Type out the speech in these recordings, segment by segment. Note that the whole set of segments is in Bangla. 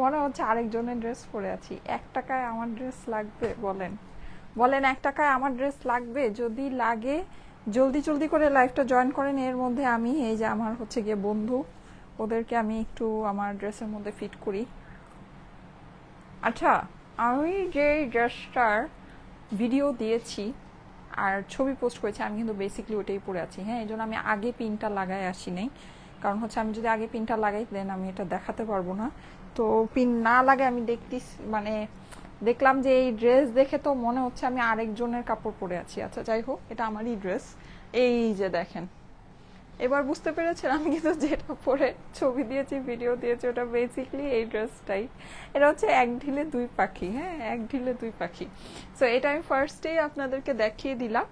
মনে হচ্ছে আরেকজনের ড্রেস পরে আছি। 1 টাকায় আমার ড্রেস লাগবে? বলেন বলেন, 1 টাকায় আমার ড্রেস লাগবে? যদি লাগে জলদি জলদি করে লাইভটা জয়েন করেন। এর মধ্যে আমি এই যে আমার হচ্ছে গিয়ে বন্ধু, ওদেরকে আমি একটু আমার ড্রেসের মধ্যে ফিট করি। আচ্ছা, আমি যে ড্রেসটার ভিডিও দিয়েছি আর ছবি পোস্ট করেছি, আমি কিন্তু বেসিকলি ওটাই পরে আছি। হ্যাঁ, এই জন্য আমি আগে পিনটা লাগাই আসি নাই, কারণ হচ্ছে আমি যদি আগে পিনটা লাগাই দেন আমি এটা দেখাতে পারবো না। তো পিন না লাগে আমি মানে দেখলাম যে এই ড্রেস দেখে তো মনে হচ্ছে আমি আরেকজনের কাপড় পরে আছি। আচ্ছা যাই হোক, এটা আমারই ড্রেস। এই যে দেখেন, এবার বুঝতে পেরেছেন আমি কিন্তু যেটা পরে ছবি দিয়েছি ভিডিও দিয়েছি ওটা বেসিকলি এই ড্রেসটাই। এটা হচ্ছে এক ঢিলে দুই পাখি। হ্যাঁ, এক ঢিলে দুই পাখি। সো এটা আমি ফার্স্টেই আপনাদেরকে দেখিয়ে দিলাম,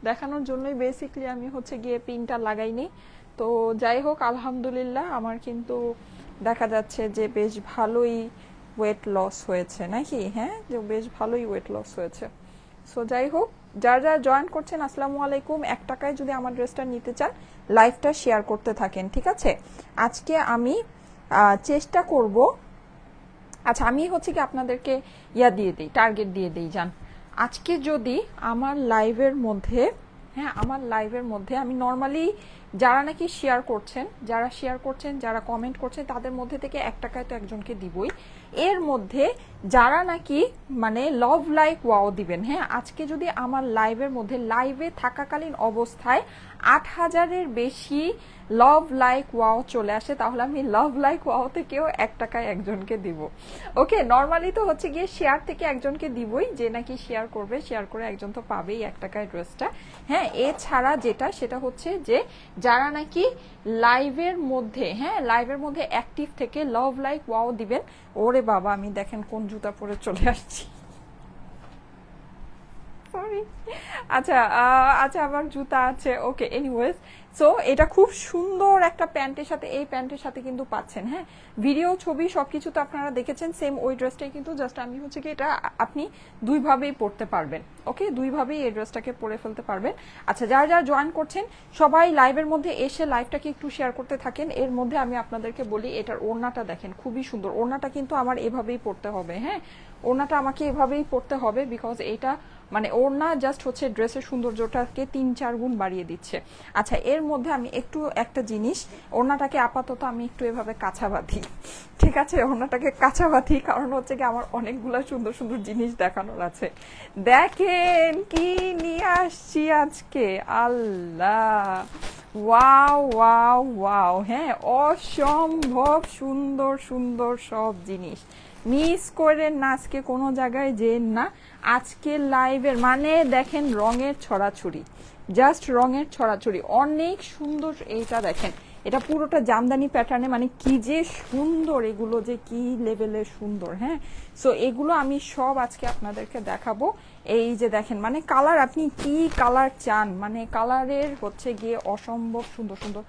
দেখানোর জন্যই বেসিকলি আমি হচ্ছে গিয়ে পিনটা লাগাইনি। তো যাই হোক, আলহামদুলিল্লাহ আমার কিন্তু দেখা যাচ্ছে যে বেশ ভালোই ওয়েট লস হয়েছে নাকি? হ্যাঁ, যে বেশ ভালোই ওয়েট লস হয়েছে। সো যাই হোক, যারা যারা জয়েন করছেন আসসালামু আলাইকুম। 1 টাকায় যদি আমার ড্রেসটা নিতে চান লাইভটা শেয়ার করতে থাকেন, ঠিক আছে? আজকে আমি চেষ্টা করব। আচ্ছা, আমি হচ্ছে কি আপনাদেরকে দিয়ে দিই, টার্গেট দিয়ে দিই। যান, আজকে যদি আমার লাইভের মধ্যে, হ্যাঁ আমার লাইভের মধ্যে আমি নর্মালি যারা নাকি শেয়ার করছেন, যারা কমেন্ট করছেন তাদের মধ্যে থেকে 1 টাকায় তো একজনকে দিবই। এর মধ্যে যারা নাকি মানে লাভ লাইক ওয়াও দিবেন, হ্যাঁ আজকে যদি আমার লাইভের মধ্যে লাইভে থাকাকালীন অবস্থায় 8000-এর বেশি লাভ লাইক ওয়াও চলে আসে, তাহলে আমি লাভ লাইক ওয়াও থেকেও 1 টাকায় একজনকে দিব। ওকে, নর্মালি তো হচ্ছে গিয়ে শেয়ার থেকে একজনকে দিবই, যে নাকি শেয়ার করবে, শেয়ার করে একজন তো পাবেই 1 টাকায় ড্রেসটা। হ্যাঁ, এছাড়া যেটা সেটা হচ্ছে যে যারা নাকি লাইভের মধ্যে, হ্যাঁ লাইভের মধ্যে অ্যাক্টিভ থেকে লাভ লাইক ওয়াও দিবেন। ওরে বাবা, আমি দেখেন কোন জুতা পরে চলে আসছি, সরি। আচ্ছা আচ্ছা, আমার জুতা আছে। ওকে, এনিওয়েজ, সো এটা খুব সুন্দর একটা প্যান্টের সাথে, এই প্যান্টের সাথে কিন্তু পাচ্ছেন। হ্যাঁ, ভিডিও ছবি সবকিছু তো আপনারা দেখেছেন, সেম ওই ড্রেসটাই কিন্তু, জাস্ট আমি হচ্ছে কি এটা আপনি দুইভাবেই পরতে পারবেন। ওকে, দুইভাবেই এই ড্রেসটাকে পরে ফেলতে পারবেন। আচ্ছা, যারা যারা জয়েন করছেন সবাই লাইভের মধ্যে এসে লাইভটাকে একটু শেয়ার করতে থাকেন। এর মধ্যে আমি আপনাদেরকে বলি, এটার ওড়নাটা দেখেন, খুবই সুন্দর। ওড়নাটা কিন্তু আমার এভাবেই পরতে হবে। হ্যাঁ, ওড়নাটা আমাকে এভাবেই পরতে হবে, বিকজ এইটা মানে ওড়না জাস্ট হচ্ছে ড্রেসের সৌন্দর্যটাকে 3-4 গুণ বাড়িয়ে দিচ্ছে। আচ্ছা, এর মধ্যে আমি একটু একটা জিনিস, ওড়নাটাকে আপাতত আমি একটু এভাবে কাঁচা বাঁধি, ঠিক আছে? ওড়নাটাকে কাঁচা বাঁধি, কারণ হচ্ছে কি আমার অনেকগুলা সুন্দর সুন্দর জিনিস দেখানোর আছে। দেখেন কি নিয়ে আসছি আজকে, আল্লাহ, ওয়াও ওয়াও ওয়াও। হ্যাঁ, অসম্ভব সুন্দর সুন্দর সব জিনিস। মিস করেন না আজকে কোনো জায়গায় যেন না। আজকে লাইভের মানে দেখেন রঙের ছড়াছড়ি, জাস্ট রঙের ছড়াছড়ি, অনেক সুন্দর। এইটা দেখেন, এটা পুরোটা জামদানি প্যাটার্নে, মানে কি যে সুন্দর, এগুলো যে কি লেভেলের সুন্দর। হ্যাঁ, সো এগুলো আমি সব আজকে আপনাদেরকে দেখাবো। এই যে দেখেন, মানে কালার, আপনি কি কালার চান, মানে কালারের হচ্ছে গিয়ে অসম্ভব সুন্দর সুন্দর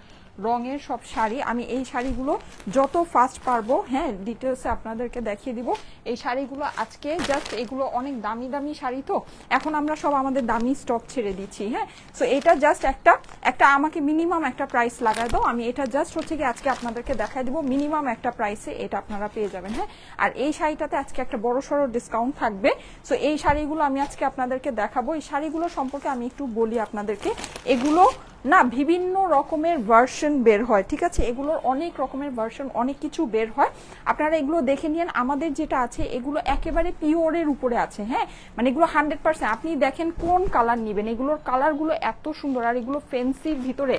রঙের সব শাড়ি। আমি এই শাড়িগুলো যত ফাস্ট পারবো, হ্যাঁ ডিটেলসে আপনাদেরকে দেখিয়ে দিব। এই শাড়িগুলো আজকে জাস্ট, এগুলো অনেক দামি দামি শাড়ি, তো এখন আমরা সব আমাদের দামি স্টক ছেড়ে দিচ্ছি। হ্যাঁ, সো এটা জাস্ট একটা আমাকে মিনিমাম একটা প্রাইস লাগায় দাও, আমি এটা জাস্ট হচ্ছে কি আজকে আপনাদেরকে দেখাই দিব মিনিমাম একটা প্রাইসে, এটা আপনারা পেয়ে যাবেন। হ্যাঁ, আর এই শাড়িটাতে আজকে একটা বড় সড়ো ডিসকাউন্ট থাকবে। সো এই শাড়িগুলো আমি আজকে আপনাদেরকে দেখাবো। এই শাড়িগুলো সম্পর্কে আমি একটু বলি আপনাদেরকে। এগুলো না বিভিন্ন রকমের ভার্সন বের হয়, ঠিক আছে? এগুলোর অনেক রকমের ভার্সন, অনেক কিছু বের হয়, আপনারা এগুলো দেখে নিন। আমাদের যেটা আছে এগুলো একেবারে পিওরের উপরে আছে। হ্যাঁ, মানে এগুলো 100%। আপনি দেখেন কোন কালার নেবেন, এগুলোর কালারগুলো এত সুন্দর, আর এগুলো ফেন্সির ভিতরে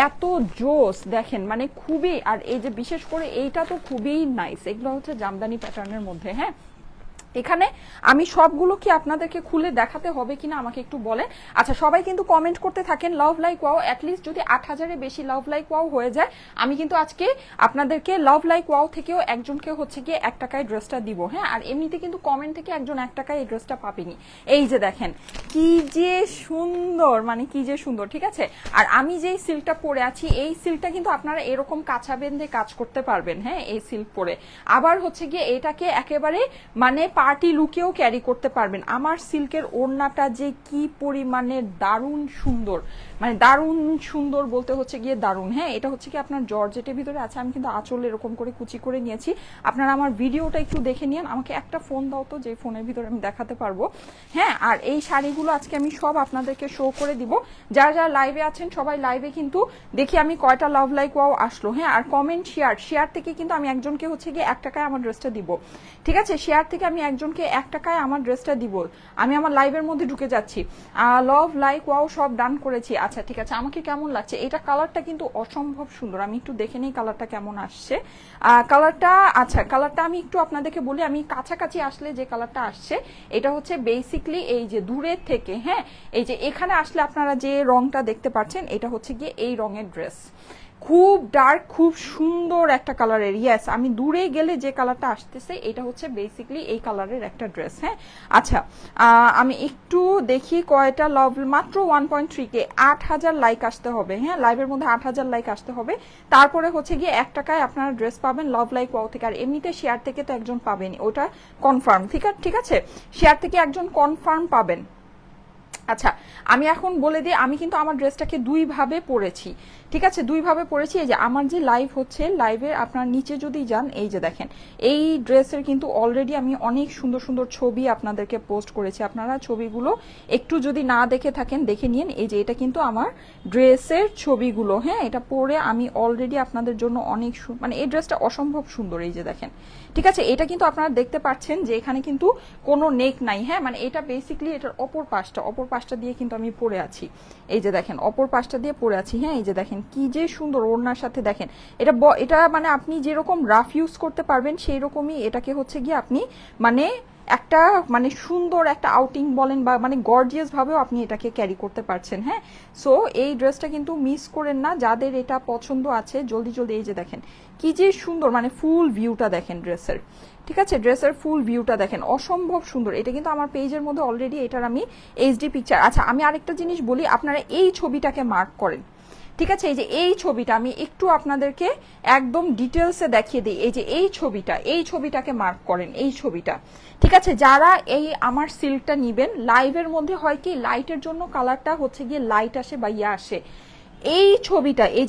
এত জোস দেখেন, মানে খুবই। আর এই যে বিশেষ করে এইটা তো খুবই নাইস, এগুলো হচ্ছে জামদানি প্যাটার্নের মধ্যে। হ্যাঁ, এখানে আমি সবগুলো কি আপনাদেরকে খুলে দেখাতে হবে কিনা আমাকে একটু বলেন। আচ্ছা, সবাই কিন্তু কমেন্ট করতে থাকেন লাভ লাইক ওয়াও। অ্যাটলিস্ট যদি 8000-এর বেশি লাভ লাইক ওয়াও হয়ে যায়, আমি কিন্তু আজকে আপনাদেরকে লাভ লাইক ওয়াও থেকেও একজনকে হচ্ছে গিয়ে 1 টাকায় ড্রেসটা দিব। হ্যাঁ, আর এমনিতে কিন্তু কমেন্ট থেকে একজন 1 টাকায় এই ড্রেসটা পাবেনি। এই যে দেখেন কি যে সুন্দর, মানে কি যে সুন্দর, ঠিক আছে? আর আমি যেই সিল্কটা পরে আছি, এই সিল্কটা কিন্তু আপনারা এরকম কাঁচা বেঁধে কাজ করতে পারবেন। হ্যাঁ, এই সিল্ক পরে আবার হচ্ছে গিয়ে এটাকে একেবারে মানে পার্টি লুকেও ক্যারি করতে পারবেন। আমার সিল্কের ওড়নাটা যে কি পরিমাণে দারুণ সুন্দর, মানে দারুণ সুন্দর বলতে হচ্ছে গিয়ে দারুণ। হ্যাঁ, এটা হচ্ছে কি আপনার জর্জেটের ভিতরে আছে, আমি কিন্তু আঁচল এরকম করে কুচি করে নিয়েছি। আপনারা আমার ভিডিওটা একটু দেখে নিন, আমাকে একটা ফোন দাও তো, যে ফোনের ভিতরে আমি দেখাতে পারবো। হ্যাঁ, আর এই শাড়িগুলো আজকে আমি সব আপনাদেরকে শো করে দিব। যারা যারা লাইভে আছেন সবাই লাইভে কিন্তু দেখি আমি কয়টা লাভ লাইক ওয়াও আসলো। হ্যাঁ, আর কমেন্ট শেয়ার থেকে কিন্তু আমি একজনকে হচ্ছে গিয়ে 1 টাকায় আমার ড্রেসটা দিব। ঠিক আছে, শেয়ার থেকে আমি একজনকে 1 টাকায় আমার ড্রেসটা দিব। আমি আমার লাইভের মধ্যে ঢুকে যাচ্ছি। লাভ লাইক ওয়াও সব ডান করেছি। আচ্ছা ঠিক আছে, আমাকে কেমন লাগছে? এটা কালারটা কিন্তু অসম্ভব সুন্দর। আমি একটু দেখে নিই কালারটা কেমন আসছে। কালারটা, আচ্ছা কালারটা আমি একটু আপনাদেরকে বলি, আমি কাছাকাছি আসলে যে কালারটা আসছে এটা হচ্ছে বেসিকলি এই যে দূরের থেকে, হ্যাঁ এই যে এখানে আসলে আপনারা যে রংটা দেখতে পাচ্ছেন এটা হচ্ছে গিয়ে এই রঙের ড্রেস। খুব ডার্ক, খুব সুন্দর একটা কালারের। ইয়েস, আমি দূরে গেলে যে কালারটা আসতেছে এটা হচ্ছে বেসিকলি এই কালারের একটা ড্রেস। হ্যাঁ, আচ্ছা আমি একটু দেখি কয়টা লাভ, মাত্র 1.3K, 8000 লাইক আসতে হবে। হ্যাঁ, লাইভের মধ্যে 8000 লাইক আসতে হবে, তারপরে হচ্ছে গিয়ে 1 টাকায় আপনারা ড্রেস পাবেন লাভ লাইক ওয়াও থেকে। আর এমনিতে শেয়ার থেকে তো একজন পাবেন, ওটা কনফার্ম। ঠিক আছে, শেয়ার থেকে একজন কনফার্ম পাবেন। আচ্ছা, আমি এখন বলে দিই, আমি কিন্তু আমার ড্রেসটাকে 2 ভাবে পরেছি। ঠিক আছে, 2 ভাবে পরেছি। এই যে আমার যে লাইভ হচ্ছে, লাইভের আপনার নিচে যদি যান, এই যে দেখেন এই ড্রেসের কিন্তু অলরেডি আমি অনেক সুন্দর সুন্দর ছবি আপনাদেরকে পোস্ট করেছি। আপনারা ছবিগুলো একটু যদি না দেখে থাকেন দেখে নিন। এই যে এটা কিন্তু আমার ড্রেসের ছবিগুলো। হ্যাঁ, এটা পরে আমি অলরেডি আপনাদের জন্য অনেক মানে এই ড্রেসটা অসম্ভব সুন্দর। এই যে দেখেন, ঠিক আছে, এটা কিন্তু আপনারা দেখতে পাচ্ছেন যে এখানে কিন্তু কোনো নেক নাই। হ্যাঁ, মানে এটা বেসিকলি এটার অপর পাশটা দিয়ে কিন্তু আমি পরে আছি। এই যে দেখেন অপর পাশটা দিয়ে পরে আছি। হ্যাঁ, এই যে দেখেন কি যে সুন্দর ওড়নার সাথে। দেখেন এটা মানে আপনি যেরকম রাফ ইউজ করতে পারবেন সেই রকমই এটাকে হচ্ছে গিয়ে আপনি মানে একটা মানে সুন্দর একটা আউটিং বলেন বা মানে গর্জিয়াস ভাবেও আপনি এটাকে ক্যারি করতে পারছেন। হ্যাঁ, সো এই ড্রেসটা কিন্তু মিস করেন না, যাদের এটা পছন্দ আছে জলদি জলদি। এই যে দেখেন কি যে সুন্দর, মানে ফুল ভিউটা দেখেন ড্রেসের। ঠিক আছে, ড্রেসের ফুল ভিউটা দেখেন, অসম্ভব সুন্দর। এটা কিন্তু আমার পেজের মধ্যে অলরেডি এটার আমি এইচডি পিকচার। আচ্ছা, আমি আরেকটা জিনিস বলি, আপনারা এই ছবিটাকে মার্ক করেন। ঠিক আছে, এই যে এই ছবিটা আমি একটু আপনাদেরকে একদম ডিটেলসে দেখিয়ে দিই। এই যে এই ছবিটাকে মার্ক করেন, এই ছবিটা। ঠিক আছে, যারা এই আমার সিল্কটা নিবেন, লাইভের মধ্যে হয় কি লাইটের জন্য কালারটা হচ্ছে গিয়ে লাইট আসে বা ইয়া আসে। এই ছবিটা, এই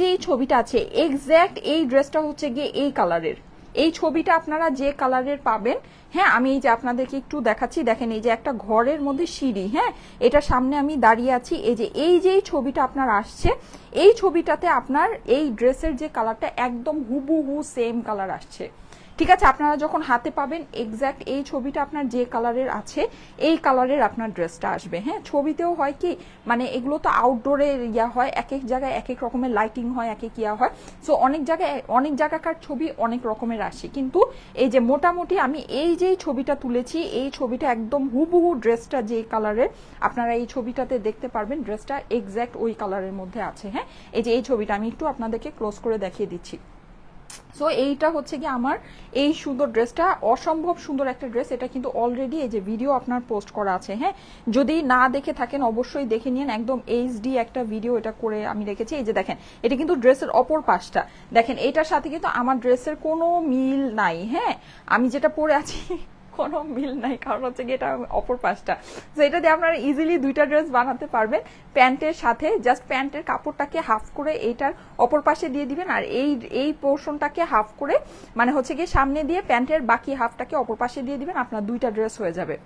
যে ছবিটা আছে এক্স্যাক্ট এই ড্রেসটা হচ্ছে গিয়ে এই কালারের। এই ছবিটা আপনারা যে কালারের পাবেন, হ্যাঁ আমি এই যে আপনাদেরকে একটু দেখাচ্ছি। দেখেন এই যে একটা ঘরের মধ্যে সিঁড়ি, হ্যাঁ এটা সামনে আমি দাঁড়িয়ে আছি। এই যে ছবিটা আপনার আসছে, এই ছবিটাতে আপনার এই ড্রেসের যে কালারটা একদম হুবহু সেম কালার আসছে। ঠিক আছে, আপনারা যখন হাতে পাবেন এক্স্যাক্ট এই ছবিটা আপনার যে কালারের আছে এই কালারের আপনার ড্রেসটা আসবে। হ্যাঁ, ছবিতেও হয় কি মানে এগুলো তো আউটডোরে ইয়া হয়, এক এক জায়গায় এক এক রকমের লাইটিং হয়, এক এক ইয়া হয়। সো অনেক জায়গাকার ছবি অনেক রকমের আসে, কিন্তু এই যে মোটামুটি আমি এই যে ছবিটা তুলেছি এই ছবিটা একদম হুবহু ড্রেসটা যে কালারের আপনারা এই ছবিটাতে দেখতে পারবেন, ড্রেসটা এক্স্যাক্ট ওই কালারের মধ্যে আছে। হ্যাঁ, এই যে এই ছবিটা আমি একটু আপনাদেরকে ক্লোজ করে দেখিয়ে দিচ্ছি। সো এইটা হচ্ছে কি আমার এই সুন্দর ড্রেসটা, অসম্ভব সুন্দর একটা ড্রেস। এটা কিন্তু অলরেডি এই যে ভিডিও আপনার পোস্ট করা আছে। হ্যাঁ, যদি না দেখে থাকেন অবশ্যই দেখে নিন, একদম এইচডি একটা ভিডিও এটা করে আমি রেখেছি। এই যে দেখেন এটা কিন্তু ড্রেসের অপর পাশটা দেখেন, এটার সাথে কিন্তু আমার ড্রেসের কোনো মিল নাই। হ্যাঁ, আমি যেটা পরে আছি কোনো মিল নাই, কারণ হচ্ছে কি এটা অপর পাশটা। তো এটা দিয়ে আপনারা ইজিলি 2টা ড্রেস বানাতে পারবেন প্যান্টের সাথে। জাস্ট প্যান্টের কাপড়টাকে হাফ করে এইটার অপর পাশে দিয়ে দিবেন, আর এই পোর্শনটাকে হাফ করে মানে হচ্ছে গিয়ে সামনে দিয়ে প্যান্টের বাকি হাফটাকে অপর পাশে দিয়ে দিবেন, আপনার 2টা ড্রেস হয়ে যাবে।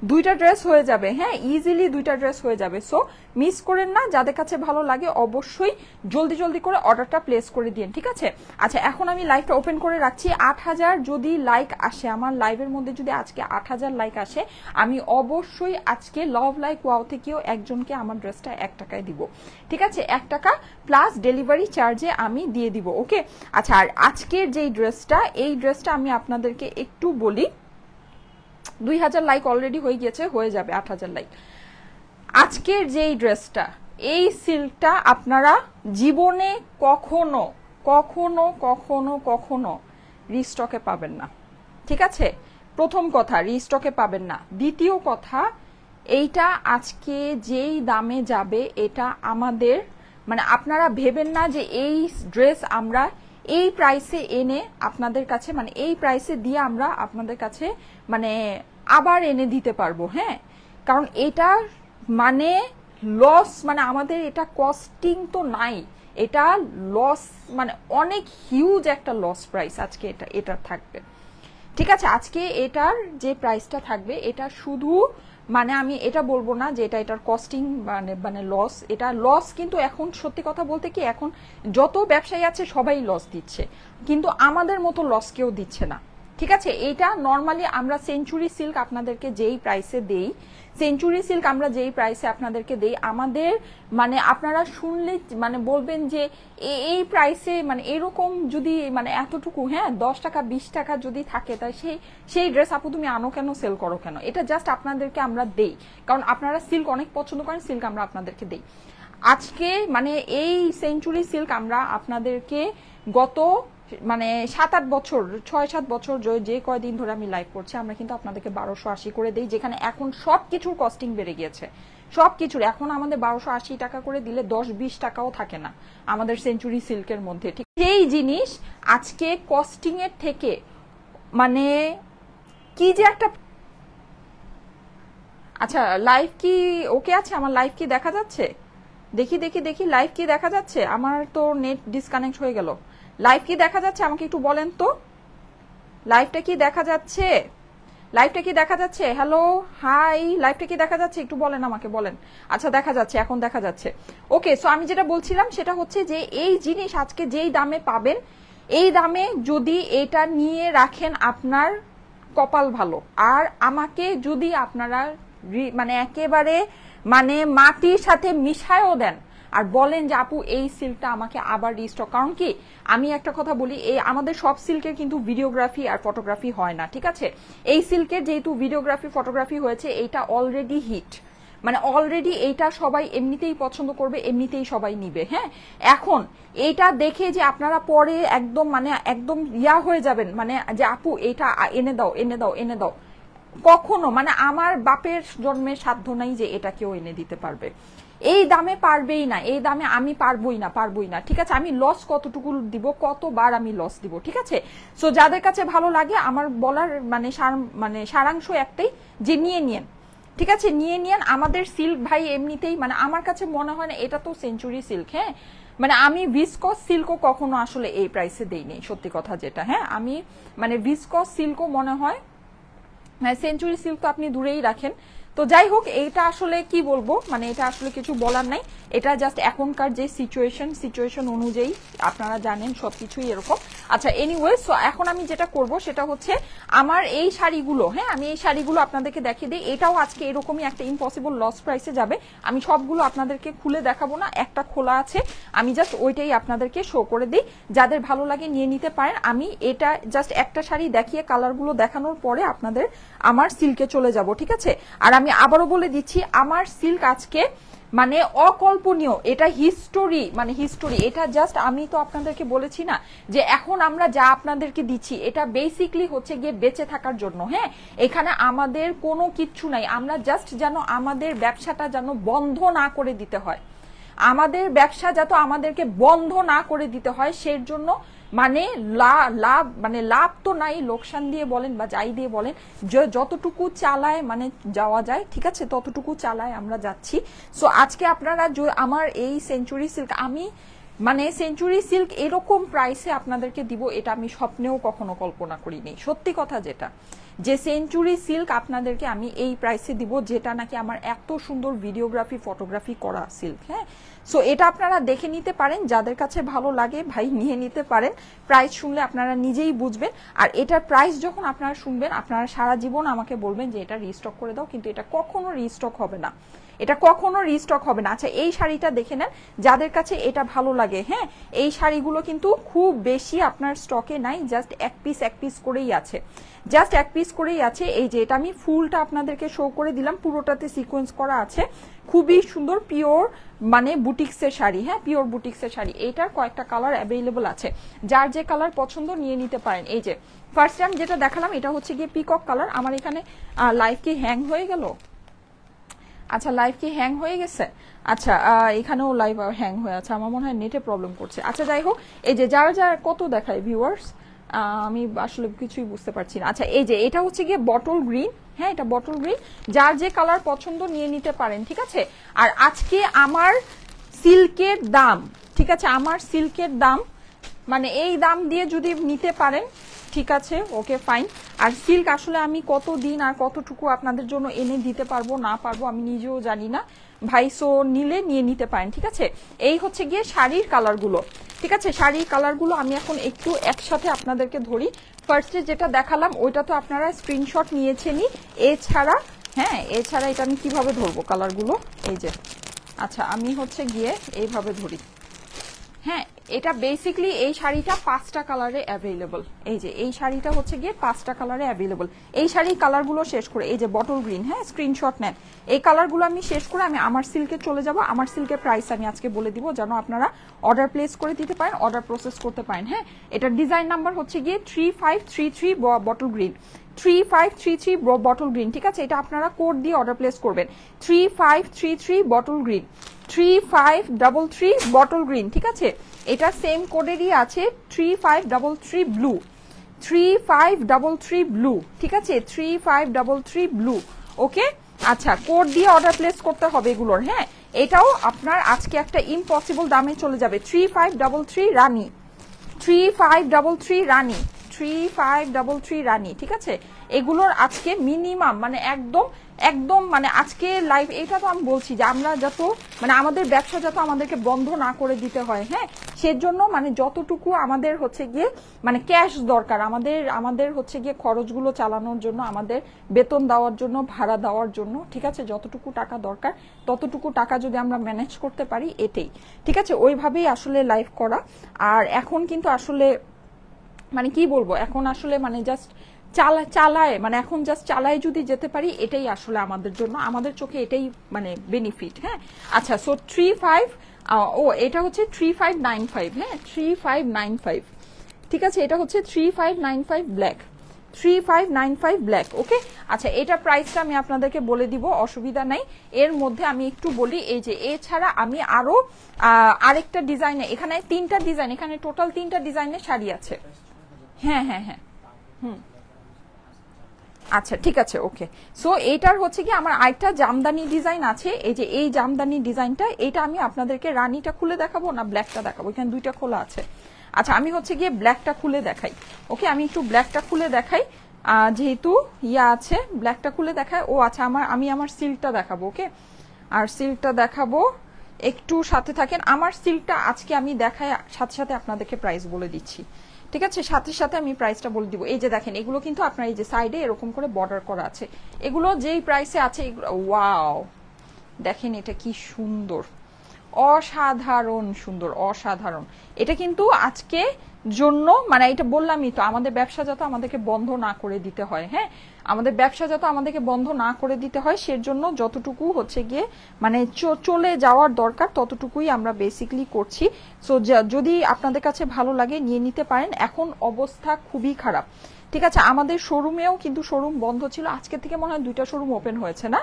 2টা ড্রেস হয়ে যাবে। হ্যাঁ, ইজিলি 2টা ড্রেস হয়ে যাবে। সো মিস করেন না, যাদের কাছে ভালো লাগে অবশ্যই জলদি জলদি করে অর্ডারটা প্লেস করে দিন। ঠিক আছে, আচ্ছা এখন আমি লাইভটা ওপেন করে রাখছি। 8000 যদি লাইক আসে আমার লাইভের মধ্যে, যদি আজকে 8000 লাইক আসে, আমি অবশ্যই আজকে লাভ লাইক ওয়াও থেকেও একজনকে আমার ড্রেসটা 1 টাকায় দিব। ঠিক আছে, 1 টাকা প্লাস ডেলিভারি চার্জে আমি দিয়ে দিব। ওকে, আচ্ছা আর আজকের যেই ড্রেসটা, এই ড্রেসটা আমি আপনাদেরকে একটু বলি, 2000 লাইক অলরেডি হয়ে গেছে, হয়ে যাবে 8000 লাইক। আজকের যেই ড্রেসটা, এই সিল্কটা আপনারা জীবনে কখনো কখনো কখনো কখনো রিস্টকে পাবেন না। ঠিক আছে, প্রথম কথা রিস্টকে পাবেন না। দ্বিতীয় কথা, এইটা আজকে যেই দামে যাবে এটা আমাদের মানে আপনারা ভেবেন না যে এই ড্রেস আমরা এই প্রাইসে এনে আপনাদের কাছে মানে এই প্রাইসে দিয়ে আমরা আপনাদের কাছে মানে আবার এনে দিতে পারবো, হ্যাঁ। কারণ এটা মানে লস, মানে আমাদের এটা কস্টিং তো নাই, এটা লস মানে অনেক হিউজ একটা লস প্রাইস আজকে এটা থাকবে, ঠিক আছে। আজকে এটার যে প্রাইসটা থাকবে এটা শুধু মানে আমি এটা বলবো না যে এটার কস্টিং মানে লস, এটা লস কিন্তু এখন সত্যি কথা বলতে কি এখন যত ব্যবসায়ী আছে সবাই লস দিচ্ছে, কিন্তু আমাদের মতো লস কেউ দিচ্ছে না, ঠিক আছে। এটা নর্মালি আমরা সেঞ্চুরি সিল্ক আপনাদেরকে যেই প্রাইসে দেই, সেঞ্চুরি সিল্ক আমরা যেই প্রাইসে আপনাদেরকে দেই, আমাদের মানে আপনারা শুনলে মানে বলবেন যে এই প্রাইসে মানে এরকম যদি মানে এতটুকু, হ্যাঁ 10 টাকা 20 টাকা যদি থাকে তাই সেই ড্রেস আপু তুমি আনো কেন, সেল করো কেন। এটা জাস্ট আপনাদেরকে আমরা দেই, কারণ আপনারা সিল্ক অনেক পছন্দ করেন, সিল্ক আমরা আপনাদেরকে দেই। আজকে মানে এই সেঞ্চুরি সিল্ক আমরা আপনাদেরকে গত মানে 7-8 বছর 6-7 বছর যে কয়দিন ধরে আমি লাইভ করছি আমরা কিন্তু আপনাদেরকে 1280 করে দেই, যেখানে এখন সবকিছুর কস্টিং বেড়ে গিয়েছে, সবকিছুর এখন আমাদের 1280 টাকা করে দিলে 10-20 টাকাও থাকে না আমাদের সেঞ্চুরি সিল্কের মধ্যে, ঠিক। সেই জিনিস আজকে কস্টিং এর থেকে মানে কি যে একটা, আচ্ছা লাইভ কি ওকে আছে, আমার লাইভ কি দেখা যাচ্ছে, দেখি লাইভ কি দেখা যাচ্ছে, আমার তো নেট ডিসকানেক্ট হয়ে গেল, লাইভ কি দেখা যাচ্ছে আমাকে একটু বলেন তো, লাইভটা কি দেখা যাচ্ছে, লাইভটা কি দেখা যাচ্ছে, হ্যালো হাই, লাইভটা কি দেখা যাচ্ছে একটু বলেন আমাকে, বলেন। আচ্ছা দেখা যাচ্ছে, এখন দেখা যাচ্ছে, ওকে। সো আমি যেটা বলছিলাম সেটা হচ্ছে যে এই জিনিস আজকে যেই দামে পাবেন, এই দামে যদি এটা নিয়ে রাখেন আপনার কপাল ভালো, আর আমাকে যদি আপনারা মানে একেবারে মানে মাটির সাথে মিশায়ও দেন আর বলেন যে আপু এই সিল্কটা আমাকে আবার রিস্টক, কারণ কি আমি একটা কথা বলি, এই আমাদের সব সিল্কের কিন্তু ভিডিওগ্রাফি আর ফটোগ্রাফি হয় না, ঠিক আছে। এই সিল্কের যেহেতু ভিডিওগ্রাফি ফটোগ্রাফি হয়েছে, এইটা অলরেডি হিট, মানে অলরেডি এইটা সবাই এমনিতেই পছন্দ করবে, এমনিতেই সবাই নিবে, হ্যাঁ। এখন এইটা দেখে যে আপনারা পরে একদম মানে একদম ইয়া হয়ে যাবেন, মানে যে আপু এটা এনে দাও এনে দাও এনে দাও, কখনো মানে আমার বাপের জন্মের সাধ্য নাই যে এটা কেউ এনে দিতে পারবে, এই দামে পারবেই না, এই দামে আমি পারবই না, ঠিক আছে। আমি লস কতটুকু দিব, কতবার আমি লস দিব, ঠিক আছে। সো যাদের কাছে ভালো লাগে আমার বলার মানে সারাংশ একটাই যে নিয়ে নিয়েন, ঠিক আছে, নিয়ে নিয়েন। আমাদের সিল্ক ভাই এমনিতেই মানে আমার কাছে মনে হয় না এটা তো সেঞ্চুরি সিল্ক, হ্যাঁ মানে আমি ভিসকস সিল্কও কখনো আসলে এই প্রাইসে দেইনি, সত্যি কথা যেটা, হ্যাঁ আমি মানে ভিসকস সিল্কও মনে হয়, হ্যাঁ সেঞ্চুরি সিল্ক তো আপনি দূরেই রাখেন। তো যাই হোক, এটা আসলে কি বলবো মানে এটা আসলে কিছু বলার নাই, এটা জাস্ট এখনকার যে সিচুয়েশন অনুযায়ী আপনারা জানেন সবকিছুই এরকম। আচ্ছা এনিওয়ে, সো এখন আমি যেটা করব সেটা হচ্ছে আমার এই শাড়িগুলো, হ্যাঁ আমি এই শাড়িগুলো আপনাদেরকে দেখিয়ে দিই, এটাও আজকে এরকমই একটা ইম্পসিবল লস প্রাইসে যাবে, আমি সবগুলো আপনাদেরকে খুলে দেখাবো না, একটা খোলা আছে আমি জাস্ট ওইটাই আপনাদেরকে শো করে দিই, যাদের ভালো লাগে নিয়ে নিতে পারেন। আমি এটা জাস্ট একটা শাড়ি দেখিয়ে কালারগুলো দেখানোর পরে আপনাদের আমার সিল্কে চলে যাব, ঠিক আছে। আর আমি আবারও বলে দিচ্ছি আমার সিল্ক আজকে মানে অকল্পনীয়, এটা হিস্টোরি, মানে হিস্টোরি, এটা জাস্ট আমি তো আপনাদেরকে বলেছি না যে এখন আমরা যা আপনাদেরকে দিচ্ছি এটা বেসিকলি হচ্ছে গিয়ে বেঁচে থাকার জন্য, হ্যাঁ এখানে আমাদের কোনো কিচ্ছু নাই, আমরা জাস্ট যেন আমাদের ব্যবসাটা যেন বন্ধ না করে দিতে হয়, আমাদের ব্যবসা যাতে আমাদেরকে বন্ধ না করে দিতে হয়, সেই জন্য মানে লাভ মানে লাভ তো নাই, লোকসান দিয়ে বলেন বা যাই দিয়ে বলেন, যতটুকু চালায় মানে যাওয়া যায়, ঠিক আছে ততটুকু চালায় আমরা যাচ্ছি। সো আজকে আপনারা আমার এই সেঞ্চুরি সিল্ক, আমি মানে সেঞ্চুরি সিল্ক এরকম প্রাইসে আপনাদেরকে দিব এটা আমি স্বপ্নেও কখনো কল্পনা করিনি, সত্যি কথা যেটা, যে সেঞ্চুরি সিল্ক আপনাদেরকে আমি এই প্রাইসে দিব, যেটা নাকি আমার এত সুন্দর ভিডিওগ্রাফি ফটোগ্রাফি করা সিল্ক, হ্যাঁ। সো এটা আপনারা দেখে নিতে পারেন, যাদের কাছে ভালো লাগে ভাই নিয়ে নিতে পারেন, প্রাইস শুনলে আপনারা নিজেই বুঝবেন, আর এটার প্রাইস যখন আপনারা শুনবেন আপনারা সারা জীবন আমাকে বলবেন যে এটা রিস্টক করে দাও, কিন্তু এটা কখনো রিস্টক হবে না, এটা কখনো রিস্টক হবে না। আচ্ছা এই শাড়িটা দেখে নেন, যাদের কাছে এটা ভালো লাগে, হ্যাঁ এই শাড়িগুলো কিন্তু খুব বেশি আপনার স্টকে নাই, জাস্ট এক পিস করেই আছে, জাস্ট এক পিস করেই আছে। এই যে এটা আমি ফুলটা আপনাদেরকে শো করে দিলাম, পুরোটাতে সিকোয়েন্স করা আছে, খুবই সুন্দর পিওর মানে বুটিক্সের শাড়ি, হ্যাঁ পিওর বুটিক্সের শাড়ি, এটার কয়েকটা কালার অ্যাভেলেবল আছে, যার যে কালার পছন্দ নিয়ে নিতে পারেন। এই যে ফার্স্ট টাইম যেটা দেখালাম এটা হচ্ছে গিয়ে পিকক কালার, আমার এখানে লাইভ কি হ্যাং হয়ে গেল, আচ্ছা লাইভ কি হ্যাং হয়ে গেছে? আচ্ছা এখানেও লাইভ হ্যাং হয়ে আছে, আমার মনে হয় নেটে প্রবলেম করছে। আচ্ছা যাই হোক, এই যে যারা যারা কত দেখায় ভিউয়ার্স, আমি আসলে কিছুই বুঝতে পারছি না। আচ্ছা এই যে এটা হচ্ছে গিয়ে বটল গ্রিন, হ্যাঁ এটা বটল গ্রিন, যার যে কালার পছন্দ নিয়ে নিতে পারেন, ঠিক আছে। আর আজকে আমার সিল্কের দাম, ঠিক আছে, আমার সিল্কের দাম মানে এই দাম দিয়ে যদি নিতে পারেন, ঠিক আছে ওকে ফাইন। আর সিল্ক আসলে আমি কতদিন আর কতটুকু আপনাদের জন্য এনে দিতে পারবো না পারবো আমি নিজেও জানি না ভাই, সো নিলে নিয়ে নিতে পারেন, ঠিক আছে। এই হচ্ছে গিয়ে শাড়ির কালারগুলো, ঠিক আছে। শাড়ির কালারগুলো আমি এখন একটু একসাথে আপনাদেরকে ধরি। ফার্স্টে যেটা দেখালাম ওইটা তো আপনারা স্ক্রিনশট নিয়েছেনই, এছাড়া হ্যাঁ এছাড়া এটা আমি কিভাবে ধরবো কালারগুলো, এই যে আচ্ছা আমি হচ্ছে গিয়ে এইভাবে ধরি। হ্যাঁ এটা বেসিক্যালি এই শাড়িটা 5টা কালারে অ্যাভেলেবল, এই যে এই শাড়িটা হচ্ছে গিয়ে 5টা কালারে অ্যাভেলেবল। এই শাড়ির কালারগুলো শেষ করে, এই যে বটল গ্রিন, হ্যাঁ স্ক্রিনশট নেন, এই কালারগুলো আমি শেষ করে আমি আমার সিল্কে চলে যাব। আমার সিল্কের প্রাইস আমি আজকে বলে দিব যেন আপনারা অর্ডার প্লেস করে দিতে পারেন, অর্ডার প্রসেস করতে পারেন। হ্যাঁ এটার ডিজাইন নাম্বার হচ্ছে গিয়ে 3533 বটল গ্রিন, 3533 বটল গ্রিন, ঠিক আছে। এটা আপনারা কোড দিয়ে অর্ডার প্লেস করবেন, 3533 বটল গ্রিন, 3533 বটল গ্রিন, ঠিক আছে। এটা সেম কোডেরই আছে 3533 ব্লু, 3533 ব্লু, ঠিক আছে, 3533 ব্লু, ওকে। আচ্ছা কোড দিয়ে অর্ডার প্লেস করতে হবে এগুলোর, হ্যাঁ এটাও আপনার আজকে একটা ইম্পসিবল দামে চলে যাবে, 3533 রানী, 3533 রানী, 3533 রানী, ঠিক আছে। এগুলোর আজকে মিনিমাম মানে একদম একদম মানে আজকে লাইভ, এটা তো আমি বলছি যে আমরা যত মানে আমাদের ব্যবসা যত আমাদেরকে বন্ধ না করে দিতে হয়, হ্যাঁ সেজন্য মানে যতটুকু আমাদের হচ্ছে গিয়ে মানে ক্যাশ দরকার, আমাদের হচ্ছে গিয়ে খরচগুলো চালানোর জন্য, আমাদের বেতন দেওয়ার জন্য, ভাড়া দেওয়ার জন্য, ঠিক আছে, যতটুকু টাকা দরকার ততটুকু টাকা যদি আমরা ম্যানেজ করতে পারি এটাই, ঠিক আছে, ওইভাবেই আসলে লাইভ করা। আর এখন কিন্তু আসলে মানে কি বলবো, এখন আসলে মানে জাস্ট চালায় মানে এখন জাস্ট চালায় যদি যেতে পারি এটাই আসলে আমাদের জন্য, আমাদের চোখে এটাই মানে বেনিফিট। হ্যাঁ আচ্ছা সো 35 ও এটা হচ্ছে 3595, হ্যাঁ 3595, ঠিক আছে, এটা হচ্ছে 3595 ব্ল্যাক, 3595 ব্ল্যাক, ওকে। আচ্ছা এটা প্রাইসটা আমি আপনাদেরকে বলে দিব, অসুবিধা নাই। এর মধ্যে আমি একটু বলি, এই যে এছাড়া আমি আরো আরেকটা ডিজাইনে, এখানে 3টা ডিজাইন, এখানে টোটাল 3টা ডিজাইনের শাড়ি আছে। হ্যাঁ হ্যাঁ হ্যাঁ হুম আচ্ছা ঠিক আছে ওকে। সো এইটার হচ্ছে কি আমার আরেকটা জামদানি ডিজাইন আছে, এই যে এই জামদানি ডিজাইনটা, এটা আমি আপনাদেরকে রানীটা খুলে দেখাবো না ব্ল্যাকটা দেখাবো, এখানে দুইটা খোলা আছে। আচ্ছা আমি হচ্ছে গিয়ে ব্ল্যাকটা খুলে দেখাই, ওকে আমি একটু ব্ল্যাকটা খুলে দেখাই, যেহেতু ইয়া আছে ব্ল্যাকটা খুলে দেখাই। ও আচ্ছা আমি আমার সিল্কটা দেখাবো, ওকে, আর সিল্কটা দেখাবো, একটু সাথে থাকেন। আমার সিল্কটা আজকে আমি দেখাই সাথে সাথে আপনাদেরকে প্রাইস বলে দিচ্ছি, ঠিক আছে, সাথে সাথে আমি প্রাইসটা বলে দিব। এই যে দেখেন এগুলো কিন্তু আপনার এই যে সাইডে এরকম করে বর্ডার করা আছে, এগুলো যেই প্রাইসে আছে এগুলো, ওয়াও দেখেন এটা কি সুন্দর, অসাধারণ সুন্দর, অসাধারণ। এটা কিন্তু আজকে জন্য মানে এটা বললামই তো, আমাদের ব্যবসা যত আমাদেরকে বন্ধ না করে দিতে হয়, হ্যাঁ আমাদের ব্যবসা যত আমাদেরকে বন্ধ না করে দিতে হয়, সেজন্য যতটুকু হচ্ছে গিয়ে মানে চলে যাওয়ার দরকার ততটুকুই আমরা বেসিক্যালি করছি। সো যদি আপনাদের কাছে ভালো লাগে নিয়ে নিতে পারেন। এখন অবস্থা খুবই খারাপ, ঠিক আছে, আমাদের শোরুমেও কিন্তু শোরুম বন্ধ ছিল, আজকে থেকে মনে হয় 2টা শোরুম ওপেন হয়েছে না,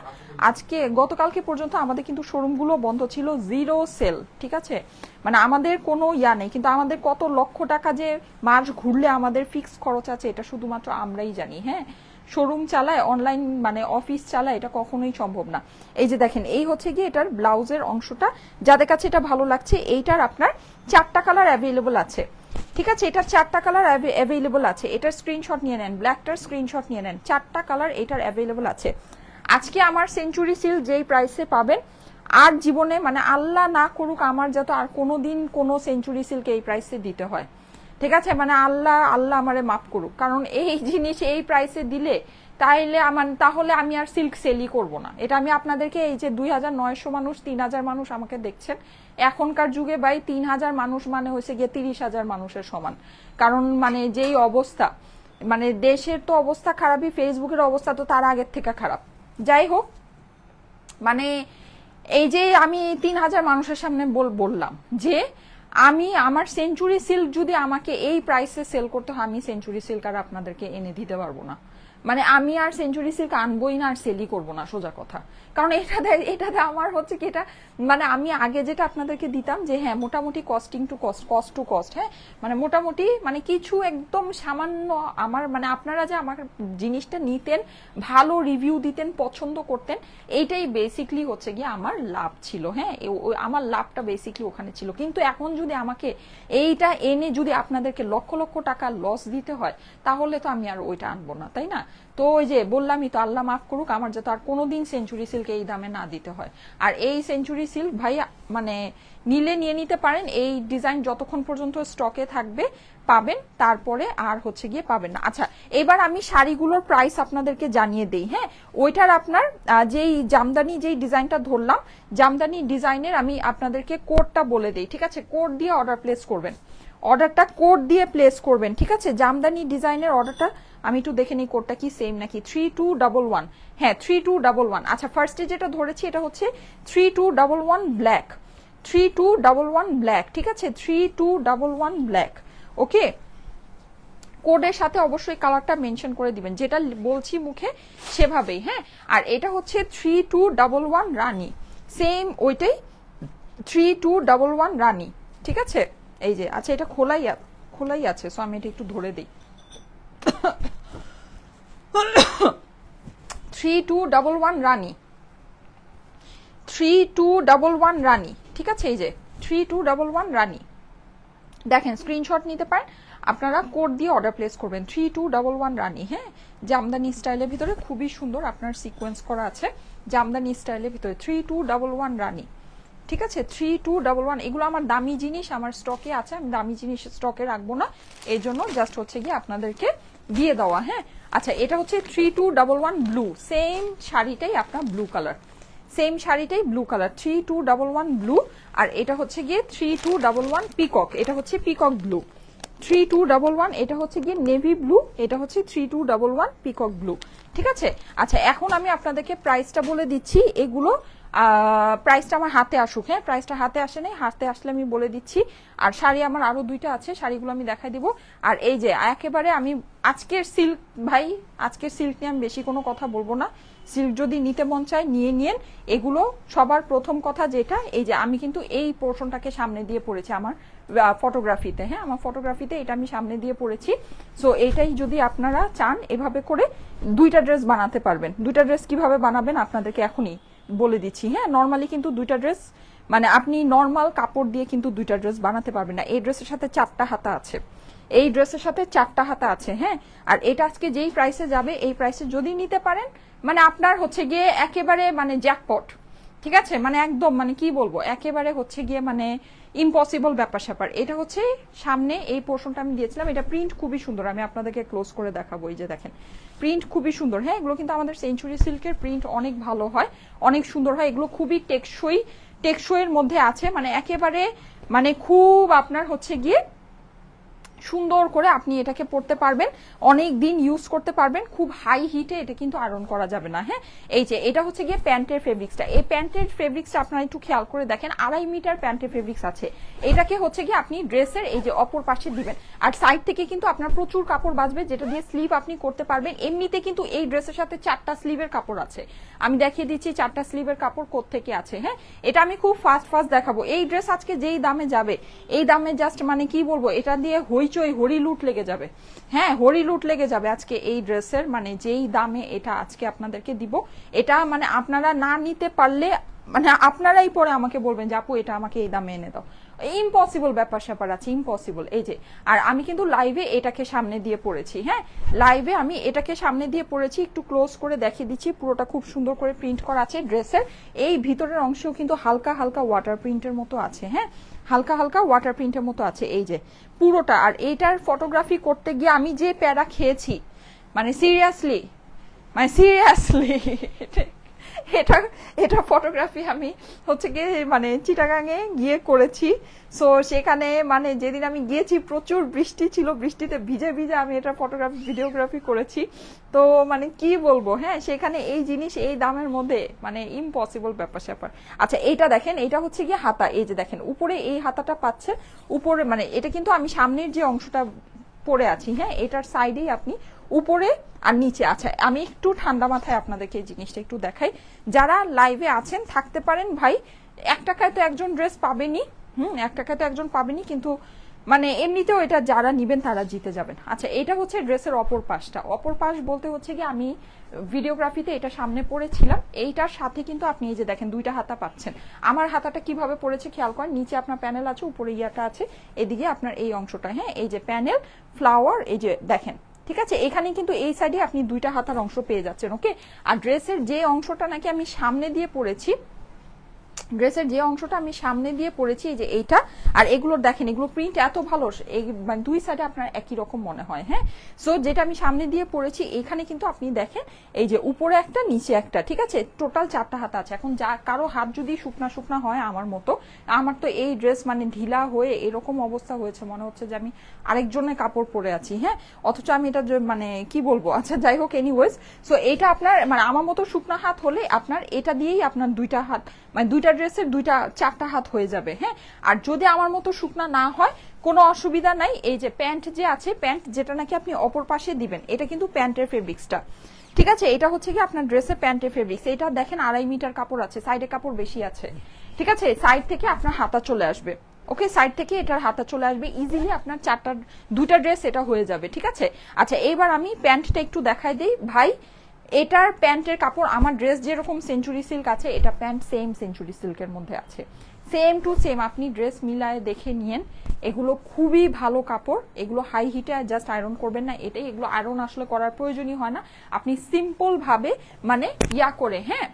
আজকে গতকালকে পর্যন্ত আমাদের কিন্তু শোরুমগুলো বন্ধ ছিল, 0 সেল, ঠিক আছে, মানে আমাদের কোনো ইয়া নেই। কিন্তু আমাদের কত লক্ষ টাকা যে মাস ঘুরলে আমাদের ফিক্স খরচ আছে এটা শুধুমাত্র আমরাই জানি। হ্যাঁ শোরুম চালায়, অনলাইন মানে অফিস চালায়, এটা কখনোই সম্ভব না। এই যে দেখেন এই হচ্ছে গিয়ে এটার ব্লাউজের অংশটা, যাদের কাছে এটা ভালো লাগছে, এইটার আপনার 4টা কালার অ্যাভেলেবল আছে, ঠিক আছে, এটার 4টা কালার অ্যাভেলেবল আছে, এটার স্ক্রিনশট নিয়ে নেন, ব্ল্যাকটার স্ক্রিনশট নিয়ে নেন, 4টা কালার এটার অ্যাভেলেবল আছে। আজকে আমার সেঞ্চুরি সিল্ক যেই প্রাইসে পাবেন আর জীবনে মানে আল্লাহ না করুক আমার যত আর কোনোদিন কোনো সেঞ্চুরি সিল্ক এই প্রাইসে দিতে হয়, ঠিক আছে, মানে আল্লাহ আমারে মাফ করুক, কারণ এই জিনিস এই প্রাইসে দিলে তাহলে আমি আর সিল্ক সেলই করবো না। এটা আমি আপনাদেরকে এই যে 2900 মানুষ 3000 মানুষ আমাকে দেখছেন, এখনকার যুগে ভাই 3000 মানুষ মানে হয়েছে গিয়ে 30,000 মানুষের সমান, কারণ মানে যেই অবস্থা মানে দেশের তো অবস্থা খারাপই, ফেসবুকের অবস্থা তো তার আগের থেকে খারাপ। যাই হোক মানে এই যে আমি 3000 মানুষের সামনে বললাম যে আমি আমার সেঞ্চুরি সিল্ক যদি আমাকে এই প্রাইসে সেল করতে হয়, আমি সেঞ্চুরি সিল্ক আর আপনাদেরকে এনে দিতে পারবো না, মানে আমি আর সেঞ্চুরি সিল্ক আনবোই না আর সেলই করবো না, সোজা কথা। কারণ এটাতে আমার হচ্ছে কি, এটা মানে আমি আগে যেটা আপনাদেরকে দিতাম যে হ্যাঁ মোটামুটি costing to cost, cost to cost, হ্যাঁ মানে মোটামুটি মানে কিছু একদম সামান্য আমার মানে আপনারা যে আমার জিনিসটা নিতেন, ভালো রিভিউ দিতেন, পছন্দ করতেন, এইটাই বেসিকলি হচ্ছে গিয়ে আমার লাভ ছিল। হ্যাঁ আমার লাভটা বেসিকলি ওখানে ছিল। কিন্তু এখন যদি আমাকে এইটা এনে যদি আপনাদেরকে লক্ষ লক্ষ টাকা লস দিতে হয়, তাহলে তো আমি আর ওইটা আনবো না, তাই না? তো ওই যে বললামই তো, আল্লাহ মাফ করুক, আমার যাতে আর কোনোদিন সেঞ্চুরি সিল্ক এই দামে না দিতে হয়। আর এই সেঞ্চুরি সিল্ক ভাই মানে নিলে নিয়ে নিতে পারেন, এই ডিজাইন যতক্ষণ পর্যন্ত স্টকে থাকবে পাবেন, তারপরে আর হচ্ছে গিয়ে পাবেন না। আচ্ছা এবার আমি শাড়িগুলোর প্রাইস আপনাদেরকে জানিয়ে দেই। হ্যাঁ ওইটার আপনার যেই জামদানি যেই ডিজাইনটা ধরলাম, জামদানি ডিজাইনের আমি আপনাদেরকে কোডটা বলে দেই, ঠিক আছে? কোড দিয়ে অর্ডার প্লেস করবেন, অর্ডারটা কোড দিয়ে প্লেস করবেন, ঠিক আছে? জামদানি ডিজাইনের অর্ডারটা আমি একটু দেখে নিই কোডটা কি সেম নাকি। 3211, হ্যাঁ 3211। আচ্ছা ফার্স্টে যেটা ধরেছি এটা হচ্ছে 3211 ব্ল্যাক, 3211 ব্ল্যাক, ঠিক আছে? 3211 ব্ল্যাক। ওকে, কোডের সাথে অবশ্যই কালারটা মেনশন করে দিবেন, যেটা বলছি মুখে সেভাবেই। হ্যাঁ আর এটা হচ্ছে 3211 রানী, সেম ওইটাই 3211 রানী, ঠিক আছে? এই যে আচ্ছা এটা খোলাই আছে, সো আমি এটা একটু ধরে দিই। 3211 রানী, 3211 রানী, ঠিক আছে? এই যে 3211 রানী, দেখেন স্ক্রিনশট নিতে পারেন আপনারা, কোড দিয়ে অর্ডার প্লেস করবেন। 3211 রানী, হ্যাঁ জামদানি স্টাইলের ভিতরে খুবই সুন্দর আপনার সিকোয়েন্স করা আছে, জামদানি স্টাইলের ভিতরে 3211 রানী, ঠিক আছে? 3211। এগুলো আমার দামি জিনিস, আমার স্টকে আছে, আমি দামি জিনিস স্টকে রাখবো না, এই জন্য জাস্ট হচ্ছে গিয়ে আপনাদেরকে দিয়ে দেওয়া। হ্যাঁ আচ্ছা এটা হচ্ছে 3211 ব্লু, সেম শাড়িটাই আপনার ব্লু কালার, সেম শাড়িটাই ব্লু কালার, 3211 ব্লু। আর এটা হচ্ছে গিয়ে 3211 পিকক, এটা হচ্ছে পিকক ব্লু, 3211 এটা হচ্ছে গিয়ে নেভি ব্লু, এটা হচ্ছে 3211 পিকক ব্লু, ঠিক আছে? আচ্ছা এখন আমি আপনাদেরকে প্রাইসটা বলে দিচ্ছি, এগুলো প্রাইসটা আমার হাতে আসুক। হ্যাঁ প্রাইসটা হাতে আসে নাই, হাতে আসলে আমি বলে দিচ্ছি। আর শাড়ি আমার আরো দুইটা আছে, শাড়িগুলো আমি দেখাই দিব। আর এই যে একেবারে আমি আজকের সিল্ক ভাই, আজকের সিল্ক নিয়ে আমি বেশি কোনো কথা বলবো না, সিল্ক যদি নিতে মন চায় নিয়ে নিন। এগুলো সবার প্রথম কথা যেটা, এই যে আমি কিন্তু এই পোর্শনটাকে সামনে দিয়ে পড়েছি আমার ফটোগ্রাফিতে, হ্যাঁ আমার ফটোগ্রাফিতে এটা আমি সামনে দিয়ে পড়েছি। সো এইটাই যদি আপনারা চান এভাবে করে দুইটা ড্রেস বানাতে পারবেন। দুইটা ড্রেস কিভাবে বানাবেন আপনাদেরকে এখনই বলে দিচ্ছি। হ্যাঁ নর্মালি কিন্তু দুইটা ড্রেস মানে আপনি নর্মাল কাপড় দিয়ে কিন্তু দুইটা ড্রেস বানাতে পারবেন না। এই ড্রেসের সাথে 4টা হাতা আছে, এই ড্রেসের সাথে 4টা হাতা আছে। হ্যাঁ আর এটা আজকে যেই প্রাইসে যাবে, এই প্রাইসে যদি নিতে পারেন মানে আপনার হচ্ছে গিয়ে একেবারে মানে জ্যাকপট, ঠিক আছে? মানে একদম মানে কি বলবো, একেবারে হচ্ছে গিয়ে মানে ইম্পসিবল ব্যাপার স্যাপার। এটা হচ্ছে সামনে এই পোর্শনটা আমি দিয়েছিলাম, এটা প্রিন্ট খুবই সুন্দর, আমি আপনাদেরকে ক্লোজ করে দেখাবো। এই যে দেখেন প্রিন্ট খুবই সুন্দর। হ্যাঁ এগুলো কিন্তু আমাদের সেঞ্চুরি সিল্কের প্রিন্ট অনেক ভালো হয়, অনেক সুন্দর হয়, এগুলো খুবই টেকসইয়ের মধ্যে আছে, মানে একেবারে মানে খুব আপনার হচ্ছে গিয়ে সুন্দর করে আপনি এটাকে পরতে পারবেন, অনেক দিন ইউজ করতে পারবেন, খুব হাই হিটে এটা কিন্তু আয়রন করা যাবে না। হ্যাঁ এই যে এটা হচ্ছে গিয়ে প্যান্টের ফেব্রিক্সটা, এই প্যান্টের ফেব্রিক্সটা আপনারা একটু খেয়াল করে দেখেন, 2.5 মিটার প্যান্টের ফেব্রিক্স আছে। এটাকে হচ্ছে গিয়ে আপনি ড্রেসের এই যে অপর পাশে দিবেন, আর সাইড থেকে কিন্তু আপনার প্রচুর কাপড় বাঁচবে, যেটা দিয়ে স্লিভ আপনি করতে পারবেন। এমনিতে কিন্তু এই ড্রেসের সাথে 4টা স্লিভের কাপড় আছে, আমি দেখিয়ে দিচ্ছি 4টা স্লিভের কাপড় কোত্থেকে আছে। হ্যাঁ এটা আমি খুব ফাস্ট দেখাবো। এই ড্রেস আজকে যেই দামে যাবে, এই দামে জাস্ট মানে কি বলবো, এটা দিয়ে হইচই হরিলুট লেগে যাবে। হ্যাঁ হরিলুট লেগে যাবে আজকে এই ড্রেসের, মানে যেই দামে এটা আজকে আপনাদেরকে দিব, এটা মানে আপনারা না নিতে পারলে মানে আপনারাই পরে আমাকে বলবেন যে আপু এটা আমাকে এই দামে এনে দাও, ইম্পসিবল ব্যাপার স্যাপার আছে, ইম্পসিবল। এই যে আর আমি কিন্তু লাইভে এটাকে সামনে দিয়ে পড়েছি। হ্যাঁ লাইভে আমি এটাকে সামনে দিয়ে পড়েছি, একটু ক্লোজ করে দেখিয়ে দিচ্ছি। পুরোটা খুব সুন্দর করে প্রিন্ট করা আছে ড্রেসের, এই ভিতরের অংশেও কিন্তু হালকা হালকা ওয়াটার প্রিন্টের মতো আছে। হ্যাঁ হালকা হালকা ওয়াটার প্রিন্টের মতো আছে এই যে পুরোটা। আর এইটার ফটোগ্রাফি করতে গিয়ে আমি যে প্যারা খেয়েছি, মানে সিরিয়াসলি এটা ফটোগ্রাফি আমি হচ্ছে গিয়ে মানে চিটাগাঙে গিয়ে করেছি। সো সেখানে মানে যেদিন আমি গিয়েছি প্রচুর বৃষ্টি ছিল, বৃষ্টিতে ভিজে ভিজে আমি এটা ভিডিওগ্রাফি করেছি। তো মানে কি বলবো, হ্যাঁ সেখানে এই জিনিস এই দামের মধ্যে মানে ইম্পসিবল ব্যাপার স্যাপার। আচ্ছা এইটা দেখেন, এটা হচ্ছে গিয়ে হাতা, এই যে দেখেন উপরে এই হাতাটা পাচ্ছে উপরে, মানে এটা কিন্তু আমি সামনের যে অংশটা পরে আছি, হ্যাঁ এটার সাইডেই আপনি উপরে আর নিচে। আচ্ছা আমি একটু ঠান্ডা মাথায় আপনাদেরকে এই জিনিসটা একটু দেখাই, যারা লাইভে আছেন থাকতে পারেন ভাই, 1 টাকায় তো একজন ড্রেস পাবেনি, 1 টাকায় তো একজন পাবেনি, কিন্তু মানে এমনিতেও এটা যারা নিবেন তারা জিতে যাবেন। আচ্ছা এটা হচ্ছে ড্রেসের অপর পাশটা, অপর পাশ বলতে হচ্ছে কি আমি ভিডিওগ্রাফিতে এটা সামনে পরেছিলাম, এইটার সাথে কিন্তু আপনি এই যে দেখেন 2টা হাতা পাচ্ছেন। আমার হাতাটা কিভাবে পড়েছে খেয়াল করেন, নিচে আপনার প্যানেল আছে, উপরে ইয়াটা আছে, এদিকে আপনার এই অংশটা, হ্যাঁ এই যে প্যানেল ফ্লাওয়ার, এই যে দেখেন, ঠিক আছে। এখানে কিন্তু এই সাইডে আপনি 2টা হাতার অংশ পেয়ে যাচ্ছেন, ওকে। আর ড্রেসের যে অংশটা নাকি আমি সামনে দিয়ে পরেছি, ড্রেসের যে অংশটা আমি সামনে দিয়ে পরেছি এই যে এইটা, আর এগুলোর দেখেন এগুলো প্রিন্ট এত ভালো, মানে 2 সাইডে আপনার একই রকম মনে হয়, হ্যাঁ। সো যেটা আমি সামনে দিয়ে পরেছি এখানে কিন্তু আপনি দেখেন এই যে উপরে একটা নিচে একটা, ঠিক আছে, টোটাল 4টা হাত আছে। এখন যা কারো হাত যদি শুকনা শুকনা হয় আমার মতো, আমার তো এই ড্রেস মানে ঢিলা হয়ে এরকম অবস্থা হয়েছে, মনে হচ্ছে যে আমি আরেকজনের কাপড় পরে আছি, হ্যাঁ, অথচ আমি এটা মানে কি বলবো। আচ্ছা যাই হোক, এনিওয়েজ, সো এটা আপনার মানে আমার মতো শুকনা হাত হলে আপনার এটা দিয়েই আপনার 2টা হাত, মানে 2টা ড্রেসের 4টা হাত হয়ে যাবে, হ্যাঁ। আর যদি আমার মতো শুকনা না হয় কোনো অসুবিধা নাই, এই যে প্যান্ট যে আছে, প্যান্ট যেটা নাকি আপনি অপর পাশে দিবেন, এটা কিন্তু প্যান্টের ফেব্রিক্সটা, ঠিক আছে, এটা হচ্ছে কি আপনার ড্রেসের প্যান্টের ফেব্রিক্স। এটা দেখেন 2.5 মিটার কাপড় আছে, সাইডে কাপড় বেশি আছে, ঠিক আছে, সাইড থেকে আপনার হাতা চলে আসবে, ওকে, সাইড থেকে এটার হাতা চলে আসবে ইজিলি, আপনার 2টা ড্রেস এটা হয়ে যাবে, ঠিক আছে। আচ্ছা এইবার আমি প্যান্টটা একটু দেখাই দিই ভাই, এটার প্যান্টের কাপড় আমার ড্রেস যেরকম সেঞ্চুরি সিল্ক আছে, এটা প্যান্ট সেম সেঞ্চুরি সিল্কের মধ্যে আছে, সেম টু সেম, আপনি ড্রেস মিলায় দেখে নিয়েন। এগুলো খুবই ভালো কাপড়, এগুলো হাই হিটে জাস্ট আয়রন করবেন না, এটাই, এগুলো আয়রন আসলে করার প্রয়োজনই হয় না, আপনি সিম্পল ভাবে মানে ইয়া করে, হ্যাঁ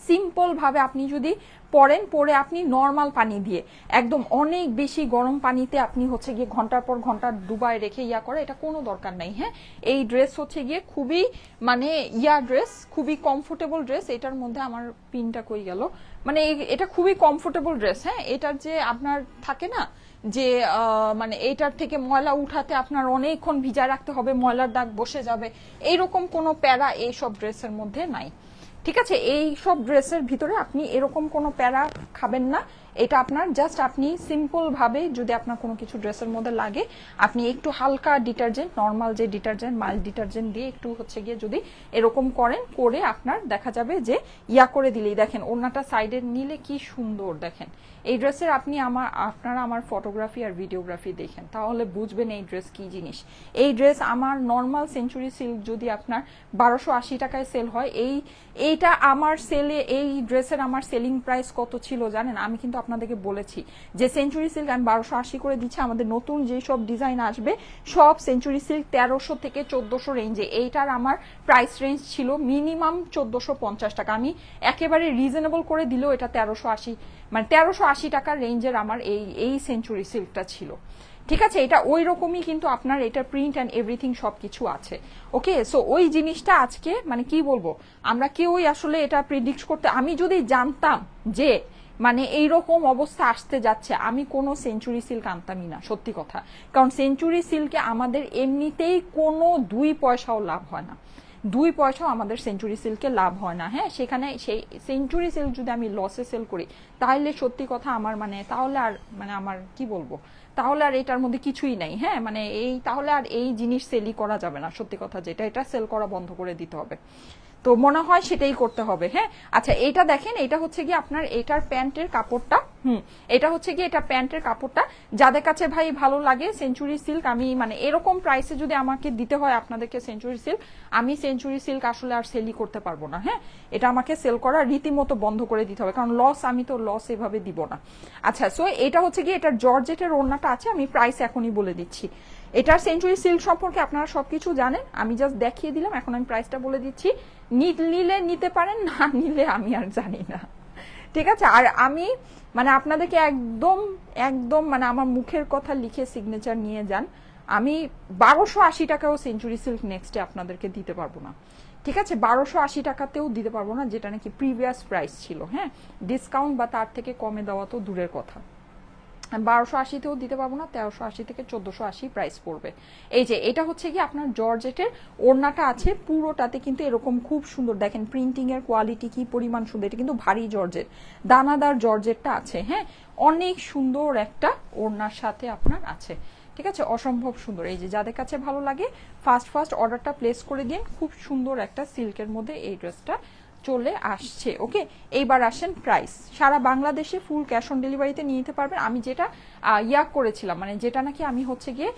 সিম্পল ভাবে আপনি যদি পরেন, পরে আপনি নর্মাল পানি দিয়ে একদম অনেক বেশি গরম পানিতে আপনি হচ্ছে গিয়ে ঘন্টার পর ঘন্টা ডুবায় রেখে ইয়া করে, এটা কোনো দরকার নাই, হ্যাঁ। এই ড্রেস হচ্ছে গিয়ে খুবই মানে ইয়া ড্রেস, খুবই কমফোর্টেবল ড্রেস। এটার মধ্যে আমার পিনটা কই গেল, মানে এটা খুবই কমফোর্টেবল ড্রেস, হ্যাঁ। এটার যে আপনার থাকে না যে মানে এইটার থেকে ময়লা উঠাতে আপনার অনেকক্ষণ ভিজা রাখতে হবে, ময়লার দাগ বসে যাবে, এইরকম কোনো প্যারা এইসব ড্রেসের মধ্যে নাই, ঠিক আছে। এই সব ড্রেসের ভিতরে আপনি এরকম কোনো প্যারা খাবেন না, এটা আপনার জাস্ট আপনি সিম্পল ভাবে যদি আপনার কোনো কিছু ড্রেসের মধ্যে লাগে, আপনি একটু হালকা ডিটারজেন্ট, নর্মাল যে ডিটারজেন্ট, মাইল্ড ডিটারজেন্ট দিয়ে একটু হচ্ছে গিয়ে যদি এরকম করেন, করে আপনার দেখা যাবে যে ইয়া করে দিলেই, দেখেন ওড়নাটা সাইডে নিলে কি সুন্দর, দেখেন এই ড্রেসের আপনি আপনারা আমার ফটোগ্রাফি আর ভিডিওগ্রাফি দেখেন তাহলে বুঝবেন এই ড্রেস কি জিনিস। এই ড্রেস আমার নর্মাল সেঞ্চুরি সিল্ক যদি আপনার 1280 টাকায় সেল হয়, এইটা আমার সেলে, এই ড্রেসের আমার সেলিং প্রাইস কত ছিল জানেন, আমি কিন্তু আপনাদেরকে বলেছি যে সেঞ্চুরি সিল্ক আমি 1280 করে দিচ্ছি, আমাদের নতুন যে সব ডিজাইন আসবে সব সেঞ্চুরি সিল্ক 1300 থেকে 1400 রেঞ্জে, এইটার আমার প্রাইস রেঞ্জ ছিল মিনিমাম 1450 টাকা, আমি একেবারে রিজনেবল করে দিলেও এটা 1380, মানে 1380 টাকার রেঞ্জের আমার এই সেঞ্চুরি সিল্কটা ছিল, ঠিক আছে। এটা ওই রকমই কিন্তু আপনার এটা প্রিন্ট অ্যান্ড এভরিথিং সবকিছু আছে, ওকে। সো ওই জিনিসটা আজকে মানে কি বলবো, আমরা কেউই আসলে এটা প্রিডিক্ট করতে, আমি যদি জানতাম যে মানে এইরকম অবস্থা আসতে যাচ্ছে, আমি কোনো সেঞ্চুরি সিল্ক আনতামই না, সত্যি কথা। কারণ সেঞ্চুরি সিল্কে আমাদের এমনিতেই কোনো 2 পয়সাও লাভ হয় না, 2 পয়সাও আমাদের সেঞ্চুরি সিল্কে লাভ হয় না, হ্যাঁ। সেখানে সেই সেঞ্চুরি সিল্ক যদি আমি লসে সেল করি তাহলে সত্যি কথা আমার মানে তাহলে আর মানে আমার কি বলবো, তাহলে আর এটার মধ্যে কিছুই নাই, হ্যাঁ, মানে এই তাহলে আর এই জিনিস সেলই করা যাবে না, সত্যি কথা যেটা, এটা সেল করা বন্ধ করে দিতে হবে, তো মনে হয় সেটাই করতে হবে, হ্যাঁ। আচ্ছা এটা দেখেন, এটা হচ্ছে কি আপনার এটার প্যান্টের কাপড়টা, এটা হচ্ছে কি এটা প্যান্টের কাপড়টা, যাদের কাছে ভাই ভালো লাগে সেঞ্চুরি সিল্ক, আমি মানে এরকম প্রাইসে যদি আমাকে দিতে হয় আপনাদেরকে সেঞ্চুরি সিল্ক, আমি সেঞ্চুরি সিল্ক আসলে আর সেলই করতে পারবো না, হ্যাঁ, এটা আমাকে সেল করা রীতিমতো বন্ধ করে দিতে হবে, কারণ লস, আমি তো লস এভাবে দিব না। আচ্ছা সো এটা হচ্ছে কি এটার জর্জেটের ওড়নাটা আছে, আমি প্রাইস এখনই বলে দিচ্ছি। এটার সেঞ্চুরি সিল্ক সম্পর্কে আপনারা সবকিছু জানেন, আমি জাস্ট দেখিয়ে দিলাম, এখন আমি প্রাইসটা বলে দিচ্ছি, নিলে নিতে পারেন, না নিলে আমি আর জানি না, ঠিক আছে। আর আমি মানে আপনাদেরকে একদম একদম মানে আমার মুখের কথা লিখে সিগনেচার নিয়ে যান, আমি 1280 টাকাও সেঞ্চুরি সিল্ক নেক্সটে আপনাদেরকে দিতে পারবো না, ঠিক আছে, 1280 টাকাতেও দিতে পারবো না, যেটা নাকি প্রিভিয়াস প্রাইস ছিল, হ্যাঁ, ডিসকাউন্ট বা তার থেকে কমে দেওয়া তো দূরের কথা, 1280তেও দিতে পারবো না, 1380 থেকে 1480 প্রাইস পড়বে। এই যে এটা হচ্ছে কি আপনার জর্জেটের ওড়নাটা আছে, পুরোটাতে কিন্তু এরকম খুব সুন্দর, দেখেন প্রিন্টিং এর কোয়ালিটি কি পরিমাণ সুন্দর, এটা কিন্তু ভারী জর্জেট, দানাদার জর্জেটটা আছে, হ্যাঁ, অনেক সুন্দর একটা ওড়নার সাথে আপনার আছে, ঠিক ঠিক আছে, অসম্ভব সুন্দর। এই যে যাদের কাছে ভালো লাগে ফার্স্ট অর্ডারটা প্লেস করে দিন। খুব সুন্দর একটা সিল্কের মধ্যে এই ড্রেসটা চলে আসছে। ওকে, এইবার আসেন প্রাইস। সারা বাংলাদেশে ফুল ক্যাশ অন ডেলিভারিতে নিয়ে নিতে পারবেন। আমি যেটা করেছিলাম, মানে যেটা নাকি আমি হচ্ছে গিয়ে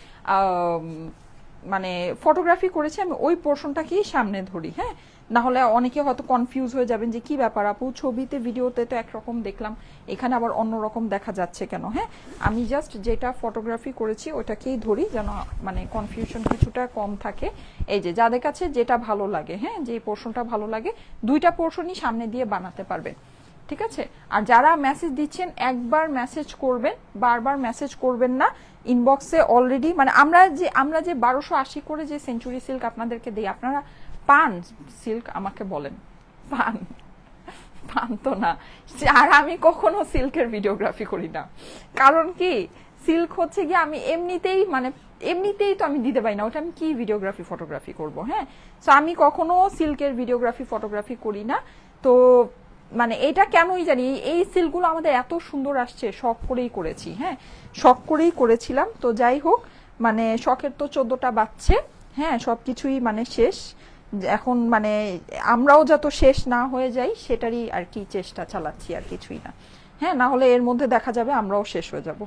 মানে ফটোগ্রাফি করেছি, আমি ওই পোর্শনটাকেই সামনে ধরি। হ্যাঁ, না হলে অনেকে হয়তো কনফিউজ হয়ে যাবেন যে কি ব্যাপার আপু, ছবিতে ভিডিওতে তো একরকম দেখলাম, এখানে আবার অন্যরকম দেখা যাচ্ছে কেন। হ্যাঁ, আমি জাস্ট যেটা ফটোগ্রাফি করেছি ওটাকেই ধরি, যেন মানে কনফিউশন কিছুটা কম থাকে। এই যে যাদের কাছে যেটা ভালো লাগে, হ্যাঁ, যে পোর্শনটা ভালো লাগে, দুইটা পোর্শনই সামনে দিয়ে বানাতে পারবেন। ঠিক আছে, আর যারা মেসেজ দিচ্ছেন একবার মেসেজ করবেন, বারবার মেসেজ করবেন না। ইনবক্সে অলরেডি মানে আমরা যে 1280 করে যে সেঞ্চুরি সিল্ক আপনাদেরকে দিই, আপনারা পান সিল্ক? আমাকে বলেন, পান? পান তো না। আর আমি কখনো সিল্কের ভিডিওগ্রাফি করি না, কারণ কি সিল্ক হচ্ছে গিয়ে আমি এমনিতেই তো আমি দিতে পারি না, ওটা আমি কি ভিডিওগ্রাফি ফটোগ্রাফি করব। হ্যাঁ, তো আমি কখনো সিল্কের ভিডিওগ্রাফি ফটোগ্রাফি করি না। তো মানে এটা কেনই জানি, এই সিল্কগুলো আমাদের এত সুন্দর আসছে, শখ করেই করেছি। হ্যাঁ, শখ করেই করেছিলাম। তো যাই হোক, মানে শখের তো 14টা বাচ্চে। হ্যাঁ, সবকিছুই মানে শেষ এখন, মানে আমরাও যত শেষ না হয়ে যাই সেটারই আর কি চেষ্টা চালাচ্ছি, আর কিছুই না। হ্যাঁ, না হলে এর মধ্যে দেখা যাবে আমরাও শেষ হয়ে যাব।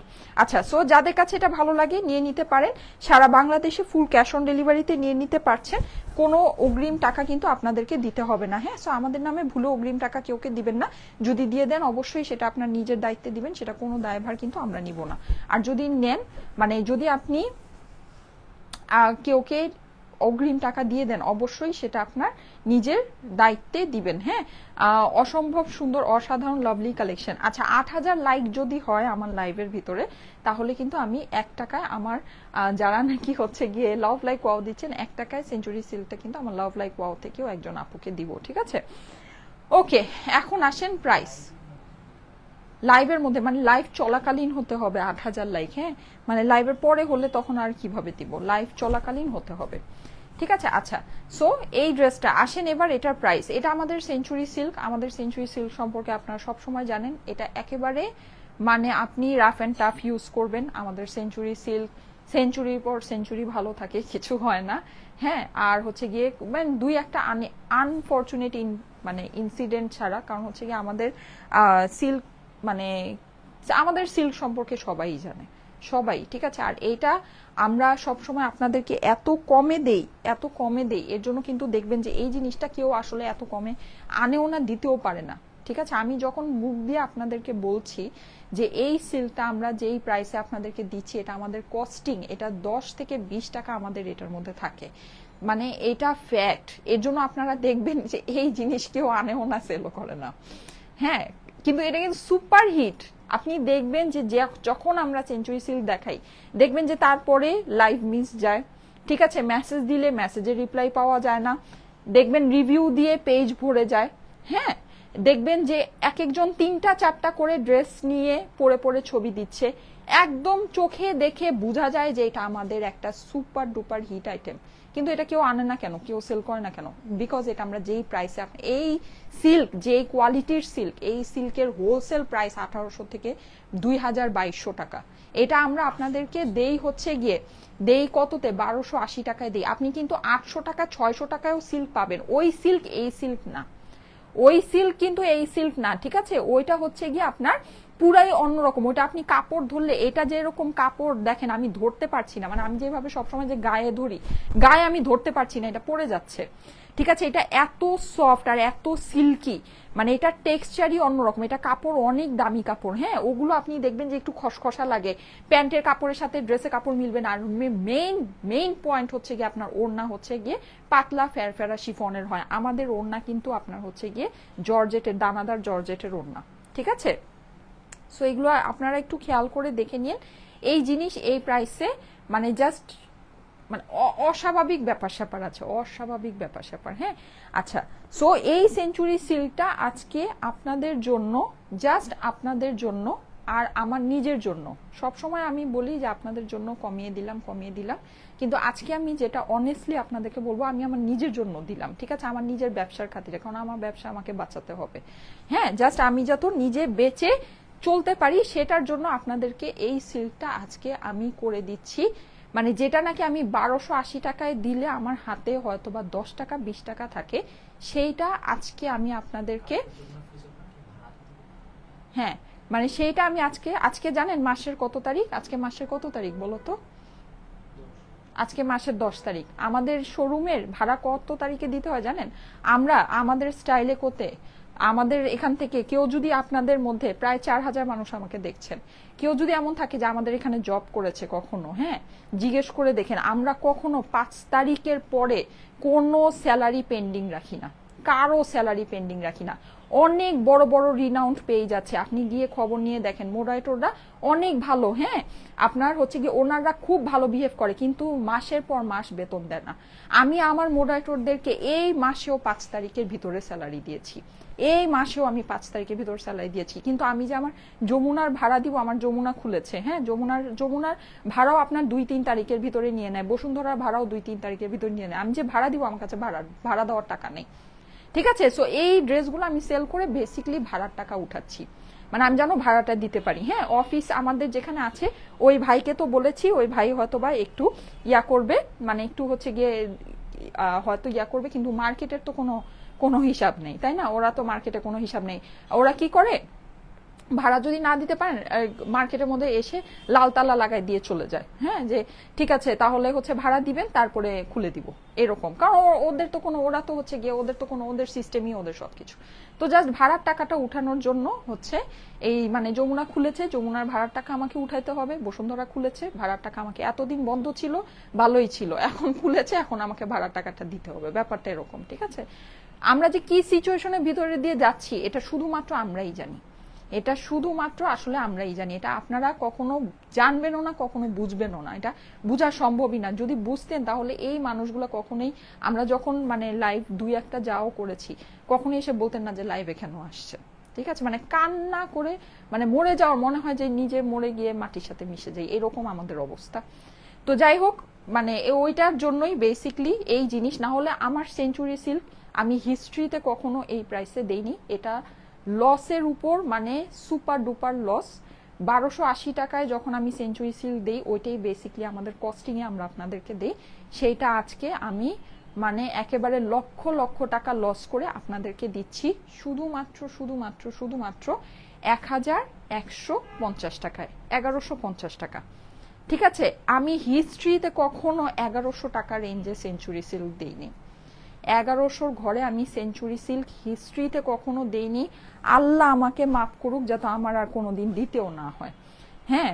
আচ্ছা, সো যাদের কাছে এটা ভালো লাগে নিয়ে নিতে পারেন। সারা বাংলাদেশে ফুল ক্যাশ অন ডেলিভারিতে নিয়ে নিতে পারছেন, কোনো অগ্রিম টাকা কিন্তু আপনাদেরকে দিতে হবে না। হ্যাঁ, সো আমাদের নামে ভুলে অগ্রিম টাকা কেউকে দিবেন না। যদি দিয়ে দেন অবশ্যই সেটা আপনার নিজের দায়িত্বে দিবেন, সেটা কোনো দায়ভার কিন্তু আমরা নিব না। আর যদি নেন, মানে যদি আপনি কেউকে অগ্রিম টাকা দিয়ে দেন, অবশ্যই সেটা আপনার নিজের দায়িত্বে দিবেন। হ্যাঁ, অসম্ভব সুন্দর অসাধারণ লাভলি কালেকশন। আচ্ছা, 8000 লাইক যদি হয় আমার লাইভের ভিতরে, তাহলে কিন্তু আমি 1 টাকায় আমার যারা নাকি হচ্ছে গিয়ে লাভ লাইক ওয়াও দিচ্ছেন, 1 টাকায় সেঞ্চুরি সিল্কটা কিন্তু আমার লাভ লাইক ওয়াও থেকেও একজন আপুকে দিব। ঠিক আছে, ওকে, এখন আসেন প্রাইস। লাইভের মধ্যে মানে লাইভ চলাকালীন হতে হবে 8000 লাইক। হ্যাঁ, মানে লাইভের পরে হলে তখন আর কিভাবে দিব, লাইভ চলাকালীন হতে হবে। ঠিক আছে, আচ্ছা, সো এই ড্রেসটা আসেন এবার এটার প্রাইস। এটা আমাদের সেঞ্চুরি সিল্ক। আমাদের সেঞ্চুরি সিল্ক সম্পর্কে আপনারা সব সময় জানেন, এটা একেবারে মানে আপনি রাফ অ্যান্ড টাফ ইউজ করবেন। আমাদের সেঞ্চুরি সিল্ক সেঞ্চুরির পর সেঞ্চুরি ভালো থাকে, কিছু হয় না। হ্যাঁ, আর হচ্ছে গিয়ে মানে দুই একটা আনফরচুনেট মানে ইনসিডেন্ট ছাড়া, কারণ হচ্ছে গিয়ে আমাদের সিল্ক মানে আমাদের সিল্ক সম্পর্কে সবাই জানে, সবাই। ঠিক আছে, আর এইটা আমরা সবসময় আপনাদেরকে এত কমে দেই, এর জন্য কিন্তু দেখবেন যে এই জিনিসটা কেউ আসলে এত কমে আনেও না, দিতেও পারে না। ঠিক আছে, আমি যখন বুক দিয়ে আপনাদেরকে বলছি যে এই সিল্কটা আমরা যেই প্রাইসে আপনাদেরকে দিচ্ছি, এটা আমাদের কস্টিং, এটা 10 থেকে 20 টাকা আমাদের এটার মধ্যে থাকে, মানে এটা ফ্যাক্ট। এর জন্য আপনারা দেখবেন যে এই জিনিস কেউ আনেও না, সেলও করে না। হ্যাঁ, কিন্তু এটা কিন্তু সুপার হিট। আপনি দেখবেন যে যখন আমরা সেঞ্চুরি সিল্ক দেখাই, দেখবেন যে তারপরে লাইভ মিস যায়। ঠিক আছে, মেসেজ দিলে মেসেজের রিপ্লাই পাওয়া যায় না, দেখবেন রিভিউ দিয়ে পেজ ভরে যায়। হ্যাঁ, দেখবেন যে এক একজন 3টা 4টা করে ড্রেস নিয়ে পরে ছবি দিচ্ছে, একদম চোখে দেখে বোঝা যায় যে এটা আমাদের একটা সুপার ডুপার হিট আইটেম। কিন্তু এটা কেউ আনে না কেন, কেউ সেল করে না কেন? বিকজ এটা আমরা যেই প্রাইসে, এই সিল্ক যেই কোয়ালিটির সিল্ক, এই সিল্কের হোলসেল প্রাইস 1800 থেকে 2200 টাকা। এটা আমরা আপনাদেরকে দেই হচ্ছে গিয়ে দেই কততে, 1280 টাকায় দেই। আপনি কিন্তু 800 টাকা 600 টাকায়ও সিল্ক পাবেন। ওই সিল্ক এই সিল্ক না, ওই সিল্ক কিন্তু এই সিল্ক না। ঠিক আছে, ওইটা হচ্ছে গিয়ে আপনার পুরাই অন্যরকম। ওইটা আপনি কাপড় ধরলে, এটা যেরকম কাপড় দেখেন আমি ধরতে পারছি না, মানে আমি যেভাবে সবসময় যে গায়ে ধরি, গায়ে আমি ধরতে পারছি না, এটা পড়ে যাচ্ছে। ঠিক আছে, এটা এত সফট আর এত সিল্কি, মানে এটা টেক্সচারই অন্যরকম। এটা কাপড় অনেক দামি কাপড়। হ্যাঁ, ওগুলো আপনি দেখবেন যে একটু খসখসা লাগে, প্যান্টের কাপড়ের সাথে ড্রেসের কাপড় মিলবে না। আর মেইন পয়েন্ট হচ্ছে গিয়ে আপনার ওড়না হচ্ছে গিয়ে পাতলা ফেরফেরা শিফনের হয়। আমাদের ওড়না কিন্তু আপনার হচ্ছে গিয়ে জর্জেটের, দানাদার জর্জেটের ওড়না। ঠিক আছে, সো এগুলো আপনারা একটু খেয়াল করে দেখে নিন। এই জিনিস এই প্রাইসে মানে জাস্ট মানে অস্বাভাবিক ব্যাপার স্যাপার আছে, অস্বাভাবিক ব্যাপার স্যাপার। হ্যাঁ, আচ্ছা, সো এই সেঞ্চুরি সিল্কটা আজকে আপনাদের জন্য, জাস্ট আপনাদের জন্য আর আমার নিজের জন্য। সবসময় আমি বলি যে আপনাদের জন্য কমিয়ে দিলাম, কিন্তু আজকে আমি যেটা অনেস্টলি আপনাদেরকে বলবো, আমি আমার নিজের জন্য দিলাম। ঠিক আছে, আমার নিজের ব্যবসার খাতিরে, কারণ আমার ব্যবসা আমাকে বাঁচাতে হবে। হ্যাঁ, জাস্ট আমি যত নিজে বেচে চলতে পারি, সেটার জন্য আপনাদেরকে এই সিল্কটা আজকে আমি করে দিচ্ছি। মানে যেটা নাকি আমি 1280 টাকায় দিলে আমার হাতে হয়তো বা 10 টাকা 20 টাকা থাকে, সেইটা আজকে আমি আপনাদেরকে, হ্যাঁ মানে সেইটা আমি আজকে জানেন মাসের কত তারিখ? আজকে মাসের কত তারিখ বলো তো? আজকে মাসের 10 তারিখ। আমাদের শোরুমের ভাড়া কত তারিখে দিতে হয় জানেন? আমরা আমাদের স্টাইলে কোতে, আমাদের এখান থেকে কেউ যদি, আপনাদের মধ্যে প্রায় 4000 মানুষ আমাকে দেখছেন, কেউ যদি এমন থাকে যে আমাদের এখানে জব করেছে কখনো, হ্যাঁ জিজ্ঞেস করে দেখেন, আমরা কখনো 5 তারিখের পরে কোনো স্যালারি পেন্ডিং রাখি না, কারো স্যালারি পেন্ডিং রাখি না। অনেক বড় বড় রিনাউন্ড পেয়ে যাচ্ছে, আপনি গিয়ে খবর নিয়ে দেখেন, মোডারেটররা অনেক ভালো, হ্যাঁ আপনার হচ্ছে কি ওনারা খুব ভালো বিহেভ করে, কিন্তু মাসের পর মাস বেতন দেয় না। আমি আমার মোডারেটরদেরকে এই মাসেও 5 তারিখের ভিতরে স্যালারি দিয়েছি, এই মাসেও আমি 5 তারিখের ভিতরে স্যালারি দিয়েছি। কিন্তু আমি যে আমার যমুনার ভাড়া দিব, আমার যমুনা খুলেছে, হ্যাঁ যমুনার ভাড়াও আপনার 2-3 তারিখের ভিতরে নিয়ে নেয়, বসুন্ধরার ভাড়াও 2-3 তারিখের ভিতরে নিয়ে নেয়। আমি যে ভাড়া দিব, আমার কাছে ভাড়া দেওয়ার টাকা নেই, ঠিক আছে? সো এই ড্রেসগুলো আমি সেল করে বেসিক্যালি ভাড়ার টাকা উঠাচ্ছি, মানে আমি যেন ভাড়াটা দিতে পারি। হ্যাঁ অফিস আমাদের যেখানে আছে, ওই ভাইকে তো বলেছি, ওই ভাই হয়তো বা একটু ইয়া করবে, মানে একটু হচ্ছে গিয়ে হয়তো ইয়া করবে, কিন্তু মার্কেটের তো কোনো হিসাব নেই, তাই না? ওরা তো মার্কেটে কোনো হিসাব নেই। ওরা কি করে, ভাড়া যদি না দিতে পারেন মার্কেটের মধ্যে এসে লাল তালা লাগাই দিয়ে চলে যায়, হ্যাঁ যে ঠিক আছে তাহলে হচ্ছে ভাড়া দিবেন তারপরে খুলে দিব, এরকম। কারণ ওদের তো কোনো, ওরা তো হচ্ছে গিয়ে ওদের তো কোনো, ওদের সিস্টেমই ওদের সবকিছু। তো জাস্ট ভাড়ার টাকাটা উঠানোর জন্য হচ্ছে এই, মানে যমুনা খুলেছে, যমুনার ভাড়ার টাকা আমাকে উঠাইতে হবে, বসুন্ধরা খুলেছে, ভাড়ার টাকা আমাকে, এতদিন বন্ধ ছিল ভালোই ছিল, এখন খুলেছে, এখন আমাকে ভাড়ার টাকাটা দিতে হবে, ব্যাপারটা এরকম, ঠিক আছে? আমরা যে কি সিচুয়েশনের ভিতরে দিয়ে যাচ্ছি এটা শুধুমাত্র আমরাই জানি, এটা শুধুমাত্র আসলে আমরাই জানি। এটা আপনারা কখনো জানবেনও না, কখনো বুঝবেনও না, এটা বোঝা সম্ভবই না। যদি বুঝতেন তাহলে এই মানুষগুলো কখনোই, আমরা যখন মানে লাইভ 2-1টা যাও করেছি, কখনোই এসে বলতেন না যে লাইভে কেন আসছে, ঠিক আছে? মানে কান্না করে, মানে মরে যাওয়ার মনে হয় যে নিজে মরে গিয়ে মাটির সাথে মিশে যাই, এরকম আমাদের অবস্থা। তো যাই হোক, মানে ওইটার জন্যই বেসিকলি এই জিনিস, না হলে আমার সেঞ্চুরি সিল্ক আমি হিস্ট্রিতে কখনো এই প্রাইসে দেইনি। এটা লসের উপর, মানে সুপার ডুপার লস। 1280 টাকায় যখন আমি সেঞ্চুরি সিল্ক দেই, ওইটাই বেসিকলি আমাদের কস্টিংয়ে আমরা আপনাদেরকে দেই। সেইটা আজকে আমি মানে একেবারে লক্ষ লক্ষ টাকা লস করে আপনাদেরকে দিচ্ছি শুধুমাত্র 1150 টাকায়, 1150 টাকা, ঠিক আছে? আমি হিস্ট্রিতে কখনো 1100 টাকা রেঞ্জে সেঞ্চুরি সিল্ক দেইনি, 1100 ঘরে আমি সেঞ্চুরি সিল্ক হিস্ট্রিতে কখনো দেইনি। আল্লাহ আমাকে মাফ করুক, যাতে আমার আর কোনোদিন দিতেও না হয়। হ্যাঁ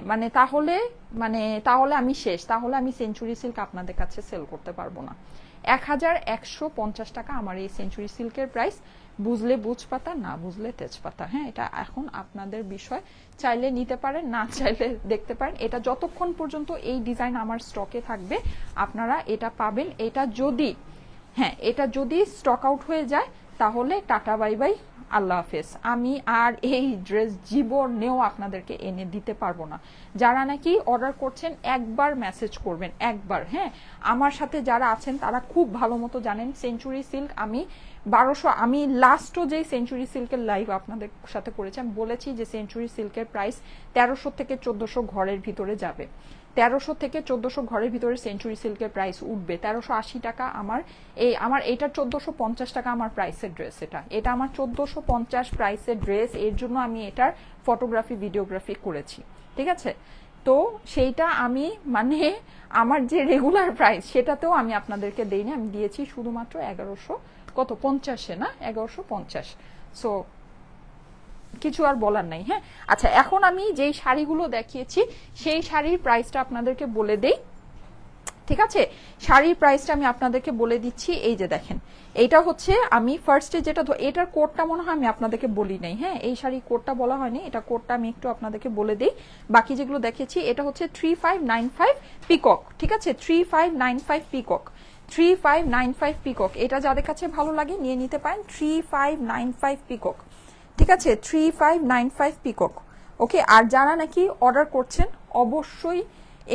তাহলে আমি শেষ, তাহলে আমি সেঞ্চুরি সিল্ক আপনাদের কাছে সেল করতে পারবো না। 1150 টাকা আমার এই সেঞ্চুরি সিল্কের প্রাইস। বুঝলে বুঝপাতা, না বুঝলে তেজপাতা। হ্যাঁ এটা এখন আপনাদের বিষয়, চাইলে নিতে পারেন, না চাইলে দেখতে পারেন। এটা যতক্ষণ পর্যন্ত এই ডিজাইন আমার স্টকে থাকবে আপনারা এটা পাবেন। এটা যদি স্টক আউট হয়ে যায় তাহলে টাটা বাই বাই, আল্লাহ হাফেজ। আমি আর এই ড্রেস জীবনেও আপনাদেরকে এনে দিতে পারবো না। যারা নাকি অর্ডার করছেন একবার মেসেজ করবেন, একবার। হ্যাঁ আমার সাথে যারা আছেন তারা খুব ভালো মতো জানেন সেঞ্চুরি সিল্ক আমি 1200, আমি লাস্টও যে সেঞ্চুরি সিল্কের লাইভ আপনাদের সাথে করেছি, আমি বলেছি যে সেঞ্চুরি সিল্কের প্রাইস 1300 থেকে 1400 ঘরের ভিতরে যাবে, 1300 থেকে 1400 ঘরের ভিতরে সেঞ্চুরি সিল্কের প্রাইস উঠবে। 1380 টাকা আমার এটা 1450 টাকা আমার প্রাইসের ড্রেস, এটা আমার 1450 প্রাইসের ড্রেস। এর জন্য আমি এটার ফটোগ্রাফি ভিডিওগ্রাফি করেছি, ঠিক আছে? তো সেইটা আমি মানে আমার যে রেগুলার প্রাইস সেটাতেও আমি আপনাদেরকে দেইনি, আমি দিয়েছি শুধুমাত্র 1150 না, 1150। সো কিছু আর বলার নাই। হ্যাঁ আচ্ছা, এখন আমি যেই শাড়িগুলো দেখিয়েছি সেই শাড়ির প্রাইসটা আপনাদেরকে বলে দেই, ঠিক আছে? শাড়ির প্রাইসটা আমি আপনাদেরকে বলে দিচ্ছি। এই যে দেখেন, এইটা হচ্ছে আমি ফার্স্টে যেটা, এটার কোডটা মনে হয় আমি আপনাদেরকে বলি নাই। হ্যাঁ এই শাড়ির কোডটা বলা হয়নি, এটা কোডটা আমি একটু আপনাদেরকে বলে দিই। বাকি যেগুলো দেখেছি, এটা হচ্ছে 3595 পিকক, ঠিক আছে? 3595 পিকক, 3595 পিকক। এটা যাদের কাছে ভালো লাগে নিয়ে নিতে পারেন, 3595 পিকক, ঠিক আছে? 3595 পিকক, ওকে? আর যারা নাকি অর্ডার করছেন অবশ্যই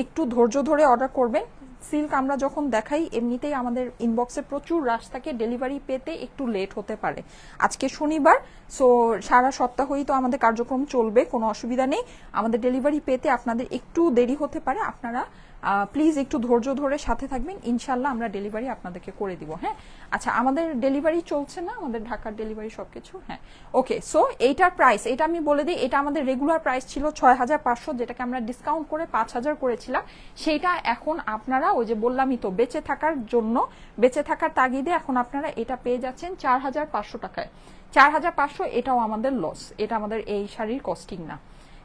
একটু ধৈর্য ধরে অর্ডার করবেন। সিল্ক আমরা যখন দেখাই এমনিতেই আমাদের ইনবক্সে প্রচুর রাশ থাকে, ডেলিভারি পেতে একটু লেট হতে পারে। আজকে শনিবার, সো সারা সপ্তাহই তো আমাদের কার্যক্রম চলবে, কোনো অসুবিধা নেই। আমাদের ডেলিভারি পেতে আপনাদের একটু দেরি হতে পারে, আপনারা প্লিজ একটু ধৈর্য ধরে সাথে থাকবেন, ইনশাল্লাহ আমরা ডেলিভারি আপনাদেরকে করে দিব। হ্যাঁ, আচ্ছা আমাদের ডেলিভারি চলছে না, আমাদের ঢাকার ডেলিভারি সবকিছু। হ্যাঁ, ওকে। সো এইটার প্রাইস, এটা আমি বলে দিই, এটা আমাদের রেগুলার প্রাইস ছিল 6500, যেটাকে আমরা ডিসকাউন্ট করে 5000 করেছিলাম। সেইটা এখন আপনারা ওই যে বললামই তো, বেঁচে থাকার জন্য, বেঁচে থাকার তাগিদে এখন আপনারা এটা পেয়ে যাচ্ছেন 4500 টাকায়। 4500, এটাও আমাদের লস, এটা আমাদের এই শাড়ির কস্টিং না,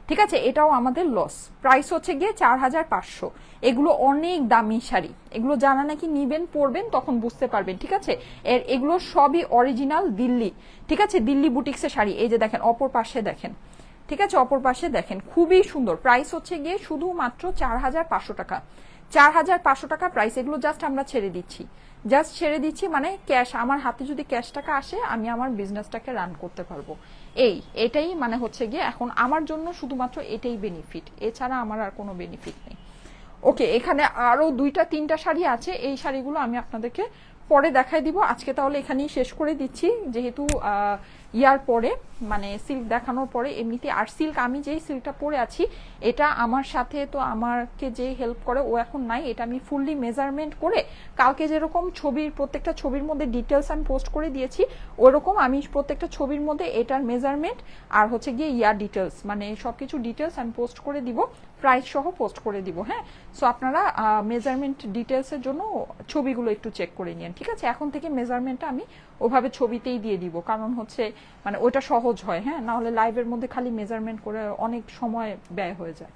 ঠিক আছে, এটাও আমাদের লস। প্রাইস হচ্ছে গিয়ে 4500। এগুলো অনেক দামি শাড়ি, এগুলো যারা নাকি নিবেন পরবেন তখন বুঝতে পারবেন, ঠিক আছে। এগুলো সবই অরিজিনাল দিল্লি, ঠিক আছে, দিল্লি বুটিক্সের শাড়ি। এই যে দেখেন অপর পাশে দেখেন, ঠিক আছে, অপর পাশে দেখেন, খুবই সুন্দর। প্রাইস হচ্ছে গিয়ে শুধুমাত্র 4500 টাকা, 4500 টাকা প্রাইস। এগুলো জাস্ট আমরা ছেড়ে দিচ্ছি, জাস্ট ছেড়ে দিচ্ছি, মানে ক্যাশ, আমার হাতে যদি ক্যাশ টাকা আসে আমি আমার বিজনেসটাকে রান করতে পারবো। এটাই মানে হচ্ছে গিয়ে এখন আমার জন্য শুধুমাত্র এটাই বেনিফিট, এছাড়া আমার আর কোনো বেনিফিট নেই। ওকে, এখানে আরো 2-3টা শাড়ি আছে, এই শাড়িগুলো আমি আপনাদেরকে পরে দেখাই দিব। আজকে তাহলে এখানেই শেষ করে দিচ্ছি, যেহেতু ইয়ার পরে মানে সিল্ক দেখানোর পরে এমনিতে, আর সিল্ক আমি যেই সিল্কটা পরে আছি এটা আমার সাথে তো আমাকে যে হেল্প করে ও এখন নাই, এটা আমি ফুললি মেজারমেন্ট করে কালকে যেরকম ছবির প্রত্যেকটা ছবির মধ্যে ডিটেলস আমি পোস্ট করে দিয়েছি, ওরকম আমি প্রত্যেকটা ছবির মধ্যে এটার মেজারমেন্ট আর হচ্ছে গিয়ে ইয়ার ডিটেলস, মানে সবকিছু ডিটেলস আমি পোস্ট করে দিব, প্রাইস সহ পোস্ট করে দিব। হ্যাঁ, সো আপনারা মেজারমেন্ট ডিটেলসের জন্য ছবিগুলো একটু চেক করে নিন, ঠিক আছে। এখন থেকে মেজারমেন্টটা আমি ওভাবে ছবিতেই দিয়ে দিব, কারণ হচ্ছে মানে ওইটা সহজ হয়। হ্যাঁ, না হলে লাইভের মধ্যে খালি মেজারমেন্ট করে অনেক সময় ব্যয় হয়ে যায়।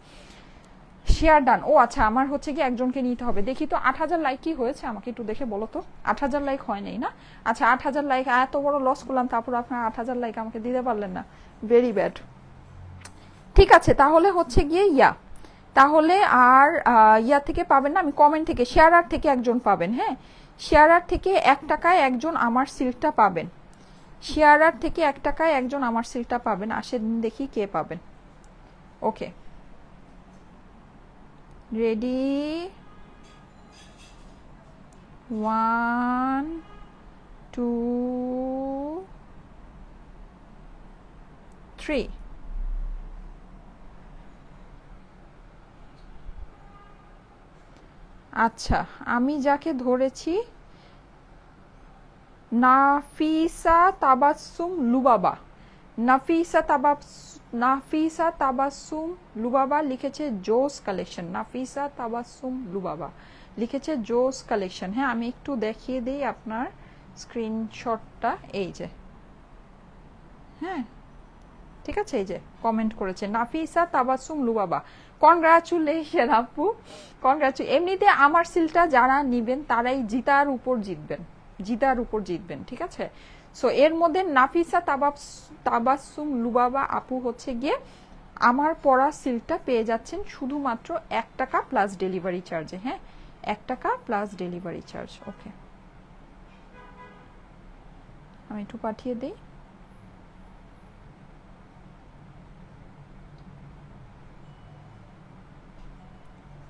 Share done. ও আচ্ছা, আমার হচ্ছে কি একজনকে নিতে হবে। দেখি তো 8000 লাইক কি হয়েছে, আমাকে একটু দেখে বলো তো। 8000 লাইক হয় নাই না? আচ্ছা 8000 লাইক, এত বড় লস করলাম, তারপর আপনার 8000 লাইক আমাকে দিতে পারলেন না, ভেরি ব্যাড। ঠিক আছে, তাহলে হচ্ছে গিয়ে তাহলে আর ইয়া থেকে পাবেন না, আমি কমেন্ট থেকে, শেয়ারার থেকে একজন পাবেন। হ্যাঁ, শেয়ারার থেকে 1 টাকায় একজন আমার সিল্কটা পাবেন, শেয়ারার থেকে 1 টাকায় একজন আমার সিল্কটা পাবেন। আসেন দেখি কে পাবেন। ওকে, রেডি, 1 2 3। আচ্ছা, আমি যাকে ধরেছি নাফিসা তাবাসসুম লুবাবা, নাফিসা তাবাসসুম লুবাবা লিখেছে জোস কালেকশন, নাফিসা তাবাসসুম লুবাবা লিখেছে জোস কালেকশন। হ্যাঁ, আমি একটু দেখিয়ে দিই আপনার স্ক্রিনশটটা, এই যে, হ্যাঁ ঠিক আছে, এই যে কমেন্ট করেছে নাফিসা তাবাসসুম লুবাবা। কনগ্রাচুলেশন আপু, কনগ্রাচুলেশন। এমনিতে আমার সিলটা যারা নিবেন তারাই জিতার উপর জিতবেন, জিতার উপর জিতবেন, ঠিক আছে। সো এর মধ্যে নাফিসা তাবাসসুম লুবাবা আপু হচ্ছে গিয়ে আমার পরা সিলটা পেয়ে যাচ্ছেন শুধুমাত্র 1 টাকা প্লাস ডেলিভারি চার্জে। হ্যাঁ, 1 টাকা প্লাস ডেলিভারি চার্জ। ওকে, আমি একটু পাঠিয়ে দিই।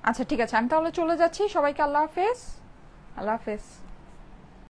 আচ্ছা ঠিক আছে, আমি তাহলে চলে যাচ্ছি। সবাইকে আল্লাহ হাফেজ, আল্লাহ হাফেজ।